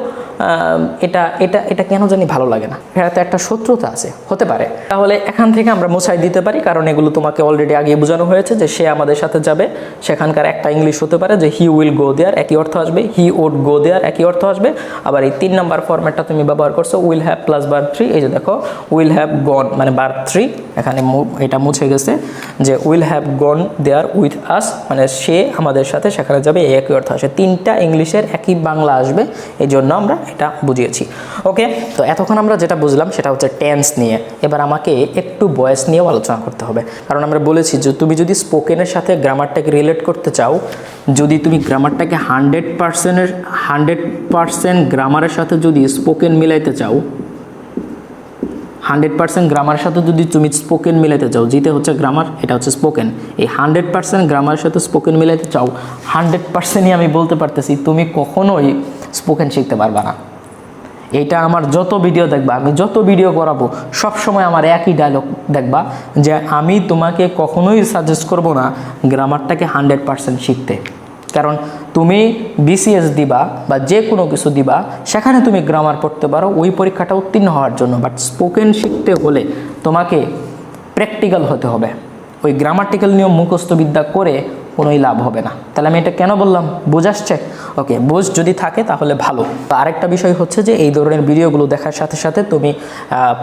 এটা এটা এটা কেন জানি ভালো লাগে না, এটাতে একটা শত্রুতা আছে, হতে পারে। তাহলে এখান থেকে আমরা মুছাই দিতে পারি, কারণ এগুলো তোমাকে অলরেডি আগে বোঝানো হয়েছে যে সে আমাদের সাথে যাবে। সেখানকার একটা ইংলিশ হতে পারে যে হি উইল গো দেয়ার, একই অর্থ আসবে। হি উড গো দেয়ার, একই অর্থ আসবে। আবার এই 3 নম্বর ফরম্যাটটা তুমি ব্যবহার করছো উইল হ্যাভ প্লাস ভার্ব 3। এই যে দেখো উইল হ্যাভ গন মানে ভার্ব 3, এখানে এটা মুছে গেছে যে will have gone there with us, মানে সে আমাদের সাথে সেখানে যাবে, এই একই অর্থ আসে। 3টা ইংলিশের একই বাংলা আসবে, এই জন্য আমরা এটা বুঝিয়েছি। ওকে, তো এতক্ষণ আমরা যেটা বুঝলাম সেটা হচ্ছে টেন্স নিয়ে। এবার আমাকে একটু ভয়েস নিয়েও আলোচনা করতে হবে, কারণ আমরা বলেছি যে তুমি যদি স্পোকেনের সাথে গ্রামারটাকে রিলেট করতে চাও, যদি তুমি গ্রামারটাকে 100% গ্রামারের সাথে যদি স্পোকেন মিলাইতে চাও, 100% গ্রামারের সাথে যদি তুমি স্পোকেন মিলাইতে চাও, যেটা হচ্ছে গ্রামার, এটা হচ্ছে স্পোকেন, এই 100% গ্রামারের সাথে স্পোকেন মিলাইতে চাও, 100%ই আমি বলতে পারতেছি তুমি কখনোই স্পোকেন শিখতে পারবা না। এইটা আমার যত ভিডিও দেখবা, আমি যত ভিডিও করাবো সব সময় আমার একই ডায়লগ দেখবা যে আমি তোমাকে কখনোই সাজেস্ট করব না গ্রামারটাকে 100% শিখতে। কারণ তুমি বিসিএস দিবা বা যে কোনো কিছু দিবা, সেখানে তুমি গ্রামার পড়তে পারো ওই পরীক্ষাটা উত্তীর্ণ হওয়ার জন্য। বাট স্পোকেন শিখতে হলে তোমাকে প্র্যাকটিক্যাল হতে হবে। ওই গ্রামাটিক্যাল নিয়ম মুখস্থ বিদ্যা করে কোনোই লাভ হবে না। তাহলে আমি এটা কেন বললাম, বুঝ আসছে? ওকে, বুঝ যদি থাকে তাহলে ভালো। তো আরেকটা বিষয় হচ্ছে যে এই ধরনের ভিডিওগুলো দেখার সাথে সাথে তুমি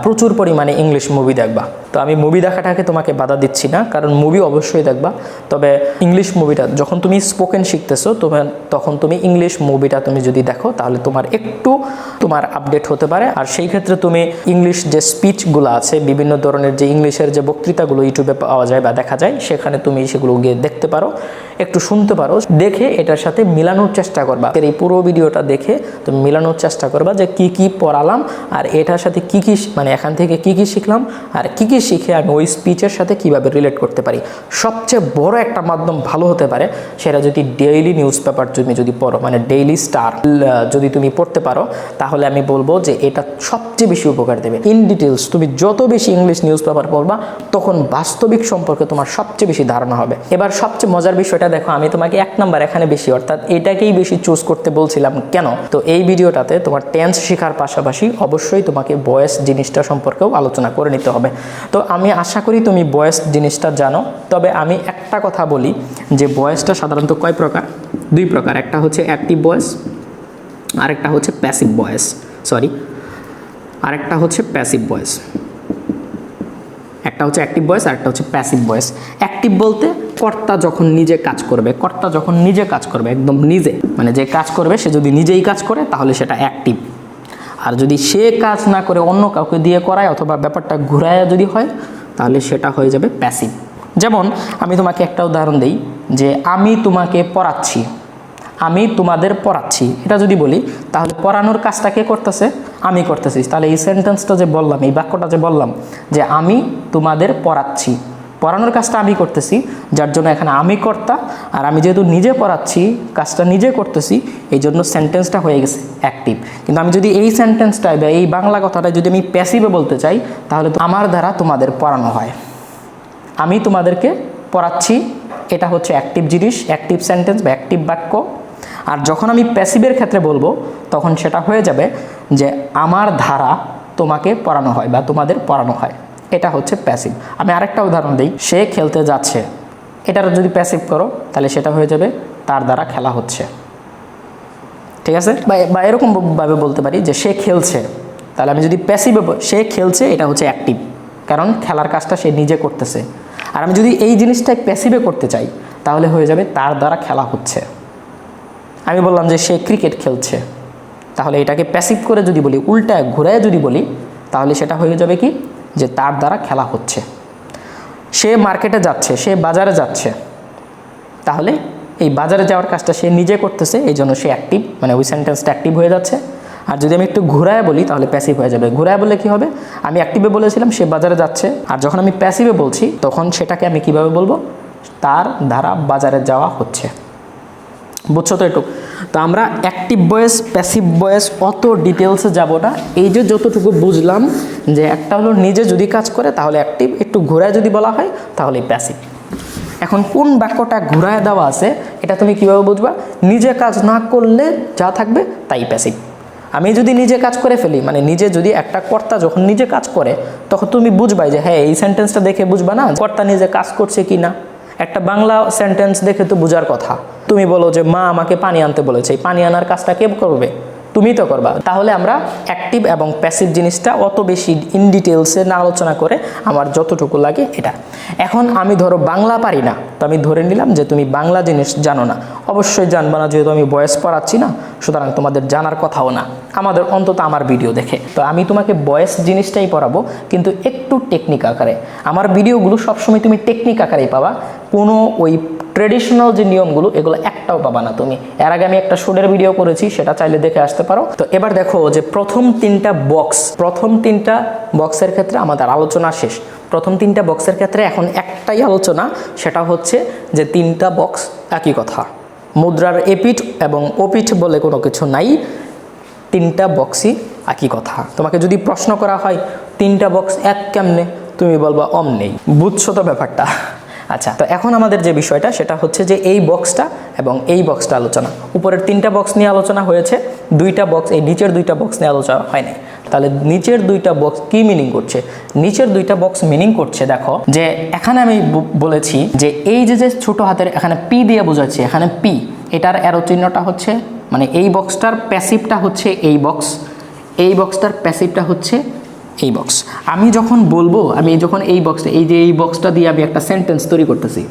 প্রচুর পরিমাণে ইংলিশ মুভি দেখবা। তো আমি মুভি দেখাটাকে তোমাকে বাধা দিচ্ছি না, কারণ মুভি অবশ্যই দেখবা, তবে ইংলিশ মুভিটা যখন তুমি স্পোকেন শিখতেছো তখন তুমি ইংলিশ মুভিটা তুমি যদি দেখো তাহলে তোমার আপডেট হতে পারে। আর সেই ক্ষেত্রে তুমি ইংলিশ যে স্পিচগুলো আছে, বিভিন্ন ধরনের যে ইংলিশের যে বক্তৃতাগুলো ইউটিউবে পাওয়া যায় বা দেখা যায়, সেখানে তুমি সেগুলো গিয়ে দেখতে পারো, একটু শুনতে পারো, দেখে এটার সাথে মিলানোর চেষ্টা করবা। এই পুরো ভিডিওটা দেখে তুমি মিলানোর চেষ্টা করবা যে কি কি পড়ালাম আর এটার সাথে কি কি, মানে এখান থেকে কি কি শিখলাম আর কি কি শিখে আমি ওই স্পিচের সাথে কিভাবে রিলেট করতে পারি। সবচেয়ে বড় একটা মাধ্যম ভালো হতে পারে সেটা যদি ডেইলি নিউজ পেপার তুমি যদি পড়ো, মানে ডেইলি স্টার যদি তুমি পড়তে পারো, তাহলে আমি বলবো যে এটা সবচেয়ে বেশি উপকার দেবে। ইন ডিটেলস তুমি যত বেশি ইংলিশ নিউজ পেপার পড়বা তখন বাস্তবিক সম্পর্কে তোমার সবচেয়ে বেশি ধারণা হবে। এবার সবচেয়ে মজার বিষয়টা দেখো, আমি তোমাকে 1 নাম্বার এখানে বেশি, অর্থাৎ এটাকেই বেশি চুজ করতে বলছিলাম কেন। তো এই ভিডিওটাতে তোমার টেন্স শেখার পাশাপাশি অবশ্যই তোমাকে ভয়েস জিনিসটা সম্পর্কেও আলোচনা করে নিতে হবে। তো আমি আশা করি তুমি ভয়েস জিনিসটা জানো। তবে আমি একটা কথা বলি যে ভয়েসটা সাধারণত কয় প্রকার? 2 প্রকার। একটা হচ্ছে অ্যাক্টিভ ভয়েস, আরেকটা হচ্ছে প্যাসিভ ভয়েস। আরেকটা হচ্ছে প্যাসিভ ভয়েস। একটা হচ্ছে অ্যাক্টিভ ভয়েস, আরেকটা হচ্ছে প্যাসিভ ভয়েস। অ্যাক্টিভ বলতে কর্তা যখন নিজে কাজ করবে, একদম নিজে, মানে যে কাজ করবে সে যদি নিজেই কাজ করে তাহলে সেটা অ্যাক্টিভ। আর যদি সে কাজ না করে অন্য কাউকে দিয়ে করায় অথবা ব্যাপারটা ঘুরায় যদি হয় তাহলে সেটা হয়ে যাবে প্যাসিভ। যেমন আমি তোমাকে একটা উদাহরণ দিই যে আমি তোমাকে পড়াচ্ছি, আমি তোমাদের পড়াচ্ছি, এটা যদি বলি তাহলে পড়ানোর কাজটা কে করতেছে? আমি করতেছি। তাহলে এই সেন্টেন্সটা যে বললাম, এই বাক্যটা যে বললাম যে আমি তোমাদের পড়াচ্ছি, পড়ানোর কাজটা আমি করতেছি, যার জন্য এখানে আমি কর্তা। আর আমি যেহেতু নিজে পড়াচ্ছি, কাজটা নিজে করতেছি, এই জন্য সেন্টেন্সটা হয়ে গেছে অ্যাক্টিভ। কিন্তু আমি যদি এই সেন্টেন্সটায় বা এই বাংলা কথাটা যদি আমি প্যাসিভে বলতে চাই তাহলে তো আমার দ্বারা তোমাদের পড়ানো হয়, আমি তোমাদেরকে পড়াচ্ছি, এটা হচ্ছে অ্যাক্টিভ জিনিস, অ্যাক্টিভ সেন্টেন্স বা অ্যাক্টিভ বাক্য। আর যখন আমি প্যাসিভের ক্ষেত্রে বলবো তখন সেটা হয়ে যাবে যে আমার দ্বারা তোমাকে পড়ানো হয় বা তোমাদের পড়ানো হয়, এটা হচ্ছে প্যাসিভ। আমি আরেকটা উদাহরণ দিই, সে খেলতে যাচ্ছে, এটার যদি প্যাসিভ করো তাহলে সেটা হয়ে যাবে তার দ্বারা খেলা হচ্ছে। ঠিক আছে? বা এরকমভাবে বলতে পারি যে সে খেলছে, তাহলে আমি যদি প্যাসিভে সে খেলছে, এটা হচ্ছে অ্যাক্টিভ, কারণ খেলার কাজটা সে নিজে করতেছে। আর আমি যদি এই জিনিসটাই প্যাসিভে করতে চাই তাহলে হয়ে যাবে তার দ্বারা খেলা হচ্ছে। আমি বললাম যে সে ক্রিকেট খেলছে, তাহলে এটাকে প্যাসিভ করে যদি বলি, উল্টা ঘুরায় যদি বলি, তাহলে সেটা হয়ে যাবে কি যে তার দ্বারা খেলা হচ্ছে। সে মার্কেটে যাচ্ছে, সে বাজারে যাচ্ছে, তাহলে এই বাজারে যাওয়ার কাজটা সে নিজে করতেছে, এই জন্য সে অ্যাক্টিভ, মানে ওই সেন্টেন্সটা অ্যাক্টিভ হয়ে যাচ্ছে। আর যদি আমি একটু ঘুরায় বলি তাহলে প্যাসিভ হয়ে যাবে। ঘুরায় বললে কি হবে? আমি অ্যাক্টিভে বলেছিলাম সে বাজারে যাচ্ছে, আর যখন আমি প্যাসিভে বলছি তখন সেটাকে আমি কিভাবে বলবো? তার দ্বারা বাজারে যাওয়া হচ্ছে। বুঝছো তো একটু? তো আমরা অ্যাক্টিভ ভয়েস, প্যাসিভ ভয়েস অত ডিটেলসে যাব না। এই যে যতটুকু বুঝলাম যে একটা হলো নিজে যদি কাজ করে তাহলে অ্যাক্টিভ, একটু ঘুরায় যদি বলা হয় তাহলে প্যাসিভ। এখন কোন বাক্যটা ঘুরায় দেওয়া আছে এটা তুমি কিভাবে বুঝবা? নিজে কাজ না করলে যা থাকবে তাই প্যাসিভ। আমি যদি নিজে কাজ করে ফেলি, মানে নিজে যদি একটা কর্তা যখন নিজে কাজ করে তখন তুমি বুঝবাই যে হ্যাঁ, এই সেন্টেন্সটা দেখে বুঝবা না কর্তা নিজে কাজ করছে কি না। একটা বাংলা সেন্টেন্স দেখে তো বোঝার কথা। তুমি বলো যে মা আমাকে পানি আনতে বলেছে, এই পানি আনার কাজটা কে করবে? তুমি তো করবা। তাহলে আমরা অ্যাক্টিভ এবং প্যাসিভ জিনিসটা অত বেশি ইন ডিটেলসে না আলোচনা করে আমার যতটুকু লাগে এটা। এখন আমি ধরো বাংলা পারি না, তো আমি ধরে নিলাম যে তুমি বাংলা জিনিস জানো না। অবশ্যই জানবা না, যেহেতু আমি ভয়েস পড়াচ্ছি না, সুতরাং তোমাদের জানার কথাও না, আমাদের অন্তত আমার ভিডিও দেখে। তো আমি তোমাকে ভয়েস জিনিসটাই পড়াবো, কিন্তু একটু টেকনিক আকারে। আমার ভিডিওগুলো সবসময় তুমি টেকনিক আকারেই পাবা, কোনো ওই ট্রেডিশনাল যে নিয়মগুলো এগুলো একটাও পাবা না তুমি। এর আগে আমি একটা শুটের ভিডিও করেছি, সেটা চাইলে দেখে আসতে পারো। তো এবার দেখো যে প্রথম তিনটা বক্সের ক্ষেত্রে আমাদের আলোচনা শেষ। প্রথম 3টা বক্সের ক্ষেত্রে এখন একটাই আলোচনা, সেটা হচ্ছে যে 3টা বক্স একই কথা, মুদ্রার এপিঠ এবং ওপিঠ বলে কোনো কিছু নাই, 3টা বক্সই একই কথা। তোমাকে যদি প্রশ্ন করা হয় 3টা বক্স এক কেমনে, তুমি বলবা অমনেই। বুঝছো তো ব্যাপারটা? আচ্ছা, তো এখন আমাদের যে বিষয়টা সেটা হচ্ছে যে এই বক্সটা এবং এই বক্সটা আলোচনা। উপরের 3টা বক্স নিয়ে আলোচনা হয়েছে, 2টা বক্স, এই নিচের 2টা বক্স নিয়ে আলোচনা হয় নাই। তো তাহলে নিচের দুইটা বক্স কি মিনিং করছে? নিচের দুইটা বক্স মিনিং করছে দেখো যে এখানে আমি বলেছি যে এই যে ছোট হাতের এখানে পি দিয়ে বোঝাচ্ছি, এখানে পি, এটার অ্যারো চিহ্নটা হচ্ছে মানে এই বক্সটার প্যাসিভটা হচ্ছে এই বক্স, এই বক্সটার প্যাসিভটা হচ্ছে এই বক্স। আমি যখন বলবো, আমি যখন এই বক্সটা, এই যে এই বক্সটা দিয়ে আমি একটা সেন্টেন্স তৈরি করতেছি,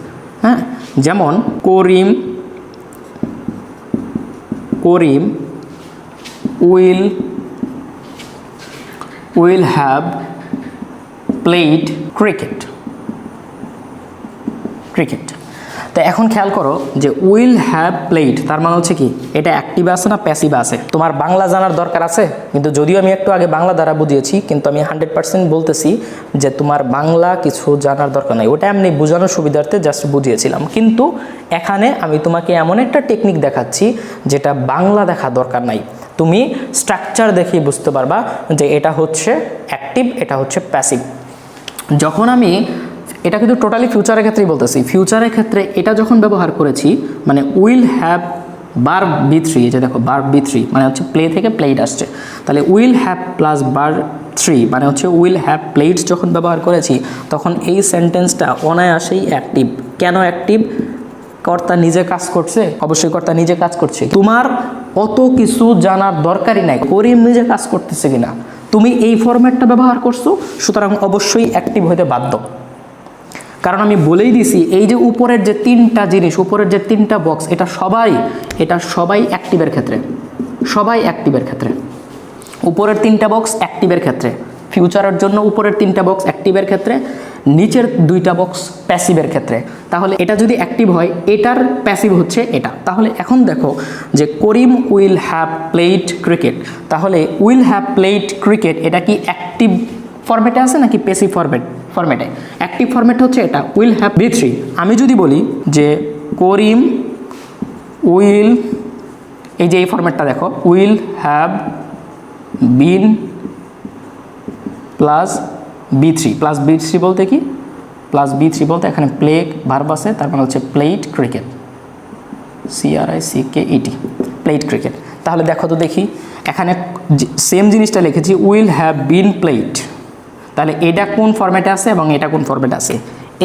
হ্যাঁ, যেমন করিম will have played cricket। তো এখন খেয়াল করো যে উইল হ্যাভ প্লেড তার মানে হচ্ছে কি, এটা অ্যাক্টিভ আছে না প্যাসিভ আছে? তোমার বাংলা জানার দরকার আছে, কিন্তু যদিও আমি একটু আগে বাংলা দ্বারা বুঝিয়েছি, কিন্তু আমি 100% বলতেছি যে তোমার বাংলা কিছু জানার দরকার নাই, ওটা এমনি বোঝানোর সুবিধার্থে জাস্ট বুঝিয়েছিলাম। কিন্তু এখানে আমি তোমাকে এমন একটা টেকনিক দেখাচ্ছি যেটা বাংলা দেখা দরকার নাই, তুমি স্ট্রাকচার দেখেই বুঝতে পারবা যে এটা হচ্ছে অ্যাক্টিভ, এটা হচ্ছে প্যাসিভ। যখন আমি এটা কিন্তু টোটালি ফিউচারের ক্ষেত্রেই বলতেছি, ফিউচারের ক্ষেত্রে এটা যখন ব্যবহার করেছি মানে উইল হ্যাভ ভার্ব বি3, যে দেখো ভার্ব বি3 মানে হচ্ছে প্লে থেকে প্লেড আসছে, তাহলে উইল হ্যাভ প্লাস ভার্ব 3 মানে হচ্ছে উইল হ্যাভ প্লেডস যখন ব্যবহার করেছি তখন এই সেন্টেন্সটা অনায়াসেই অ্যাক্টিভ। কেন অ্যাক্টিভ? কর্তা নিজে কাজ করছে, অবশ্যই কর্তা নিজে কাজ করছে, তোমার অত কিছু জানার দরকারই নাই করিম নিজে কাজ করতেছে কিনা, তুমি এই ফরম্যাটটা ব্যবহার করছো, সুতরাং অবশ্যই অ্যাক্টিভ হতে বাধ্য। কারণ আমি বলেই দিছি এই যে উপরের যে তিনটা জিনিস, উপরের যে তিনটা বক্স, এটা সবাই অ্যাক্টিভের ক্ষেত্রে, সবাই অ্যাক্টিভের ক্ষেত্রে, উপরের তিনটা বক্স অ্যাক্টিভের ক্ষেত্রে, ফিউচারের জন্য উপরের তিনটা বক্স অ্যাক্টিভের ক্ষেত্রে, নিচের দুইটা বক্স প্যাসিভের ক্ষেত্রে। তাহলে এটা যদি অ্যাক্টিভ হয়, এটার প্যাসিভ হচ্ছে এটা। তাহলে এখন দেখো যে Karim will have played cricket, তাহলে উইল হ্যাভ প্লেড ক্রিকেট এটা কি অ্যাক্টিভ ফরম্যাটে আছে নাকি প্যাসিভ ফরম্যাটে? অ্যাক্টিভ ফরম্যাট হচ্ছে এটা, উইল হ্যাভ বি3। আমি যদি বলি যে করিম উইল, এই যে এই ফরম্যাটটা দেখো, উইল হ্যাভ বিন প্লাস বি3, প্লাস বি3 বলতে কি, প্লাস বি3 বলতে এখানে প্লে ভার্ব আছে, তার মানে হচ্ছে played cricket, CRICKET, played cricket. তাহলে দেখো তো দেখি, এখানে সেম জিনিসটা লিখেছি উইল হ্যাভ বিন প্লেড, তাহলে এটা কোন ফরম্যাটে আছে এবং এটা কোন ফরম্যাটে আছে?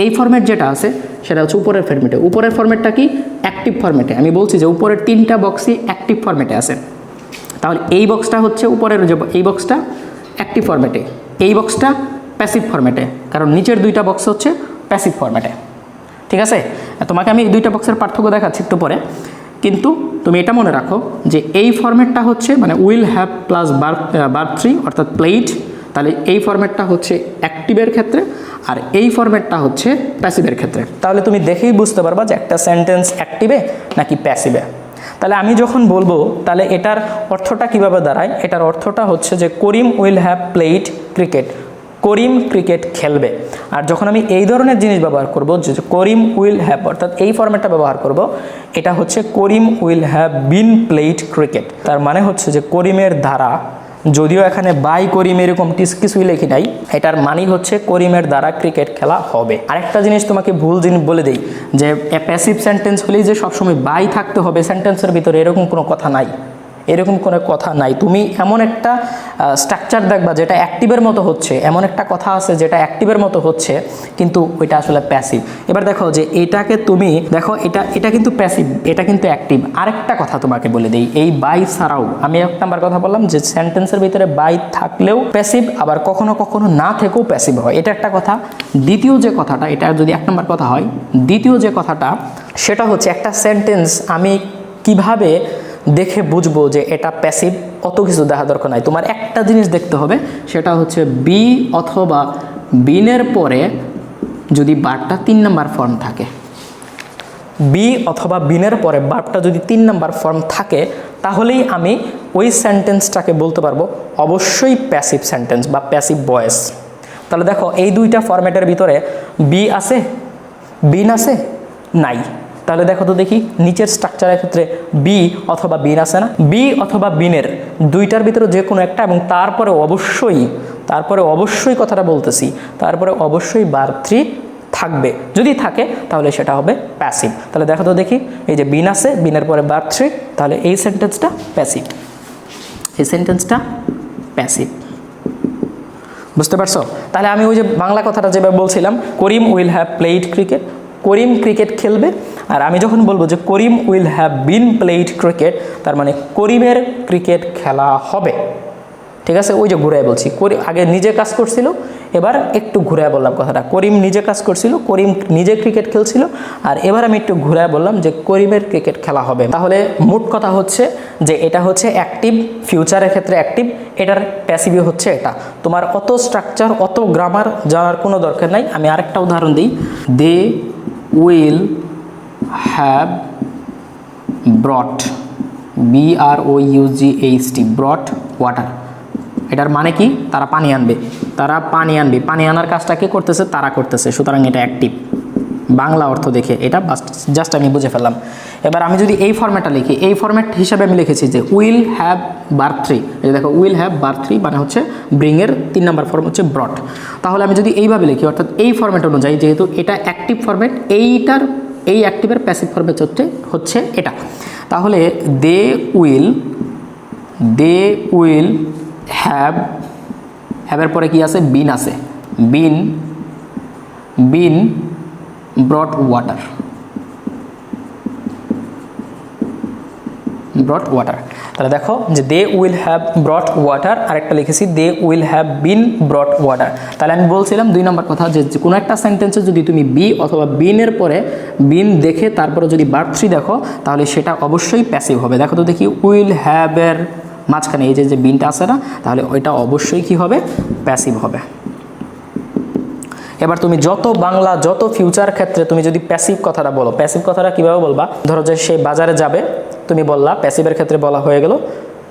এই ফরম্যাট যেটা আছে সেটা হচ্ছে উপরের ফরম্যাটে। উপরের ফরম্যাটটা কি? অ্যাক্টিভ ফরম্যাটে। আমি বলছি যে উপরের তিনটা বক্সই অ্যাক্টিভ ফরম্যাটে আছে, তাহলে এই বক্সটা হচ্ছে উপরের যে এই বক্সটা অ্যাক্টিভ ফরম্যাটে, এই বক্সটা প্যাসিভ ফরম্যাটে, কারণ নিচের দুইটা বক্স হচ্ছে প্যাসিভ ফরম্যাটে। ঠিক আছে, তোমাকে আমি এই দুইটা বক্সের পার্থক্য দেখাচ্ছি একটু পরে, কিন্তু তুমি এটা মনে রাখো যে এই ফরম্যাটটা হচ্ছে মানে উইল হ্যাভ প্লাস ভার্ব 3 অর্থাৎ প্লেড, তাহলে এই ফরম্যাটটা হচ্ছে অ্যাক্টিভের ক্ষেত্রে আর এই ফরম্যাটটা হচ্ছে প্যাসিভের ক্ষেত্রে। তাহলে তুমি দেখেই বুঝতে পারবা যে একটা সেন্টেন্স অ্যাক্টিভে নাকি প্যাসিভে। তাহলে আমি যখন বলবো তাহলে এটার অর্থটা কিভাবে দাঁড়ায়? এটার অর্থটা হচ্ছে যে Karim will have played cricket, Karim cricket খেলবে। আর যখন আমি এই ধরনের জিনিস ব্যবহার করব যে করিম উইল হ্যাভ অর্থাৎ এই ফরম্যাটটা ব্যবহার করব, এটা হচ্ছে Karim will have been played cricket. তার মানে হচ্ছে যে করিমের দ্বারা, যদিও এখানে বাই করিম এরকম কিছুই লেখি নাই, এটার মানে হচ্ছে করিমের দ্বারা ক্রিকেট খেলা হবে। আরেকটা জিনিস তোমাকে ভুল জিনিস বলে দেই যে প্যাসিভ সেন্টেন্স হলেই যে সবসময় বাই থাকতে হবে সেন্টেন্সের ভিতরে, এরকম কোনো কথা নাই, এরকম কোনো কথা নাই। তুমি এমন একটা স্ট্রাকচার দেখবা যেটা অ্যাক্টিভের মতো হচ্ছে, এমন একটা কথা আছে যেটা অ্যাক্টিভের মতো হচ্ছে কিন্তু ওইটা আসলে প্যাসিভ। এবার দেখো যে এটাকে তুমি দেখো, এটা কিন্তু প্যাসিভ, এটা কিন্তু অ্যাক্টিভ। আরেকটা কথা তোমাকে বলে দেই, এই বাই ছাড়াও আমি এক নাম্বার কথা বললাম যে সেন্টেন্সের ভিতরে বাই থাকলেও প্যাসিভ, আবার কখনো কখনো না থেকেও প্যাসিভ হয়, এটা একটা কথা। দ্বিতীয় যে কথাটা, এটা যদি এক নাম্বার কথা হয়, দ্বিতীয় যে কথাটা সেটা হচ্ছে একটা সেন্টেন্স আমি কিভাবে দেখে বুঝবো যে এটা প্যাসিভ, অত কিছু দেখা দরকার নাই। তোমার একটা জিনিস দেখতে হবে, সেটা হচ্ছে বি অথবা বিনের পরে যদি বারটা 3 নাম্বার ফর্ম থাকে, বি অথবা বিনের পরে বারটা যদি 3 নাম্বার ফর্ম থাকে, তাহলেই আমি ওই সেন্টেন্সটাকে বলতে পারবো অবশ্যই প্যাসিভ সেন্টেন্স বা প্যাসিভ ভয়েস। তাহলে দেখো এই দুইটা ফরম্যাটের ভিতরে বি আছে, বিন আছে, নাই। তাহলে দেখো তো দেখি নিচের স্ট্রাকচারের ক্ষেত্রে বি অথবা বিন আছে না? বি অথবা বিনের দুইটার ভিতরে যে কোনো একটা, এবং তারপরে অবশ্যই কথাটা বলতেছি, তারপরে অবশ্যই ভার্ব 3 থাকবে। যদি থাকে তাহলে সেটা হবে প্যাসিভ। তাহলে দেখো তো দেখি, এই যে বিন আছে, বিনের পরে ভার্ব 3, তাহলে এই সেন্টেন্সটা প্যাসিভ, এই সেন্টেন্সটা প্যাসিভ। বুঝতে পারছো? তাহলে আমি ওই যে বাংলা কথাটা যেভাবে বলছিলাম, Karim will have played cricket, Karim cricket খেলবে। আর আমি যখন বলবো যে Karim will have been played cricket, তার মানে করিমের ক্রিকেট খেলা হবে। ঠিক আছে, ওই যে ঘুরায় বলছি, আগে নিজে কাজ করছিল, এবার একটু ঘুরায় বললাম কথাটা, করিম নিজে কাজ করছিল, করিম নিজে ক্রিকেট খেলছিল, আর এবার আমি একটু ঘুরায় বললাম যে করিমের ক্রিকেট খেলা হবে। তাহলে মোট কথা হচ্ছে যে এটা হচ্ছে অ্যাক্টিভ, ফিউচারের ক্ষেত্রে অ্যাক্টিভ, এটার প্যাসিভই হচ্ছে এটা। তোমার অত স্ট্রাকচার অত গ্রামার জানার কোনো দরকার নাই। আমি আরেকটা উদাহরণ দিই, they will have brought, BROUGHT, brought water. এটার মানে কি? তারা পানি আনবে, তারা পানি আনবে, পানি আনার কাজটা কে করতেছে? তারা করতেছে, সুতরাং এটা অ্যাক্টিভ। বাংলা অর্থ দেখে এটা জাস্ট আমি বুঝে ফেললাম। এবার আমি যদি এই ফরম্যাটটা লিখি, এই ফরম্যাট হিসাবে আমি লিখেছি যে উইল হ্যাভ বার 3, এই দেখো উইল হ্যাভ বার 3 মানে হচ্ছে ব্রিংয়ের 3 নম্বর ফর্ম হচ্ছে ব্রট। তাহলে আমি যদি এইভাবে লিখি, অর্থাৎ এই ফরম্যাট অনুযায়ী, যেহেতু এটা অ্যাক্টিভ ফরম্যাট, এই অ্যাক্টিভের প্যাসিভ ফরম্যাট হচ্ছে এটা। তাহলে দে উইল হ্যাভের পরে কি আছে? বিন আছে, বিন ব্রট ওয়াটার, তাহলে দেখো যে they will have brought water, আরেকটা লিখেছি they will have been brought water. তাহলে আমি বলছিলাম 2 নম্বর কথা, যে কোনো একটা সেন্টেন্সে যদি তুমি বি অথবা বিনের পরে বিন দেখে তারপরে যদি বার 3 দেখো, তাহলে সেটা অবশ্যই প্যাসিভ হবে। দেখো তো দেখি, উইল হ্যাভের মাঝখানে এই যে বিনটা আছে না, তাহলে ওইটা অবশ্যই কি হবে? প্যাসিভ হবে। এবার তুমি যত বাংলা, যত ফিউচার ক্ষেত্রে তুমি যদি প্যাসিভ কথাটা বলো, প্যাসিভ কথাটা কীভাবে বলবা? ধরো যে সে বাজারে যাবে, তুমি বললা, প্যাসিভের ক্ষেত্রে বলা হয়ে গেল।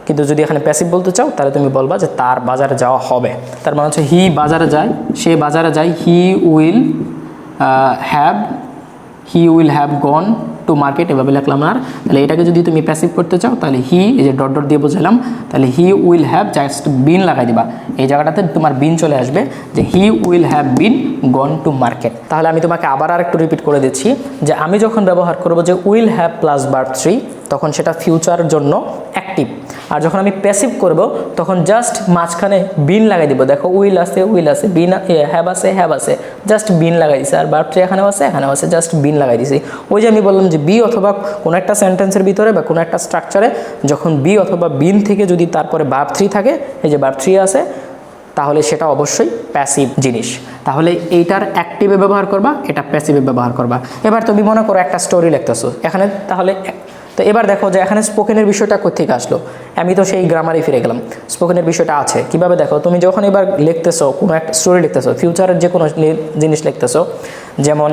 কিন্তু যদি এখানে প্যাসিভ বলতে চাও, তাহলে তুমি বলবা যে তার বাজারে যাওয়া হবে। তার মানে হচ্ছে হি বাজারে যায়, সে বাজারে যায়, হি will have gone to market, এভাবে লিখলাম। আর তাহলে এটাকে যদি তুমি প্যাসিভ করতে চাও, তাহলে হি, এই যে ডট ডট দিয়ে বোঝালাম, তাহলে হি উইল হ্যাভ, জাস্ট বিন লাগাই দিবা, এই জায়গাটাতে তোমার বিন চলে আসবে, যে he will have been gone to market. তাহলে আমি তোমাকে আবার আরেকটু রিপিট করে দিচ্ছি, যে আমি যখন ব্যবহার করবো যে উইল হ্যাভ প্লাস বার 3, তখন সেটা ফিউচারের জন্য অ্যাক্টিভ। আর যখন আমি প্যাসিভ করব, তখন জাস্ট মাঝখানে বিন লাগাই দিব। দেখো উইল আছে, বিন হ্যাভ আছে, জাস্ট বিন লাগাই দিছে। আর বার 3 এখানেও আছে, জাস্ট বিন লাগাই দিছি। ওই যে আমি বললাম যে বি অথবা কোনো একটা সেন্টেন্সের ভিতরে বা কোনো একটা স্ট্রাকচারে যখন বি অথবা বিন থেকে যদি তারপরে বার 3 থাকে, এই যে বার 3 আছে, তাহলে সেটা অবশ্যই প্যাসিভ জিনিস। তাহলে এইটার অ্যাক্টিভে ব্যবহার করবা, এটা প্যাসিভে ব্যবহার করবা। এবার তুমি মনে করো একটা স্টোরি লিখতেছো এখানে, তাহলে তো এবার দেখো যে এখানে স্পোকেনের বিষয়টা কোথেকে আসলো? আমি তো সেই গ্রামারে ফিরে গেলাম, স্পোকেনের বিষয়টা আছে কিভাবে? দেখো তুমি যখন এবার লিখতেছো, কোনো একটা স্টোরি লিখতেছো, ফিউচারের যে কোনো জিনিস লিখতেছো, যেমন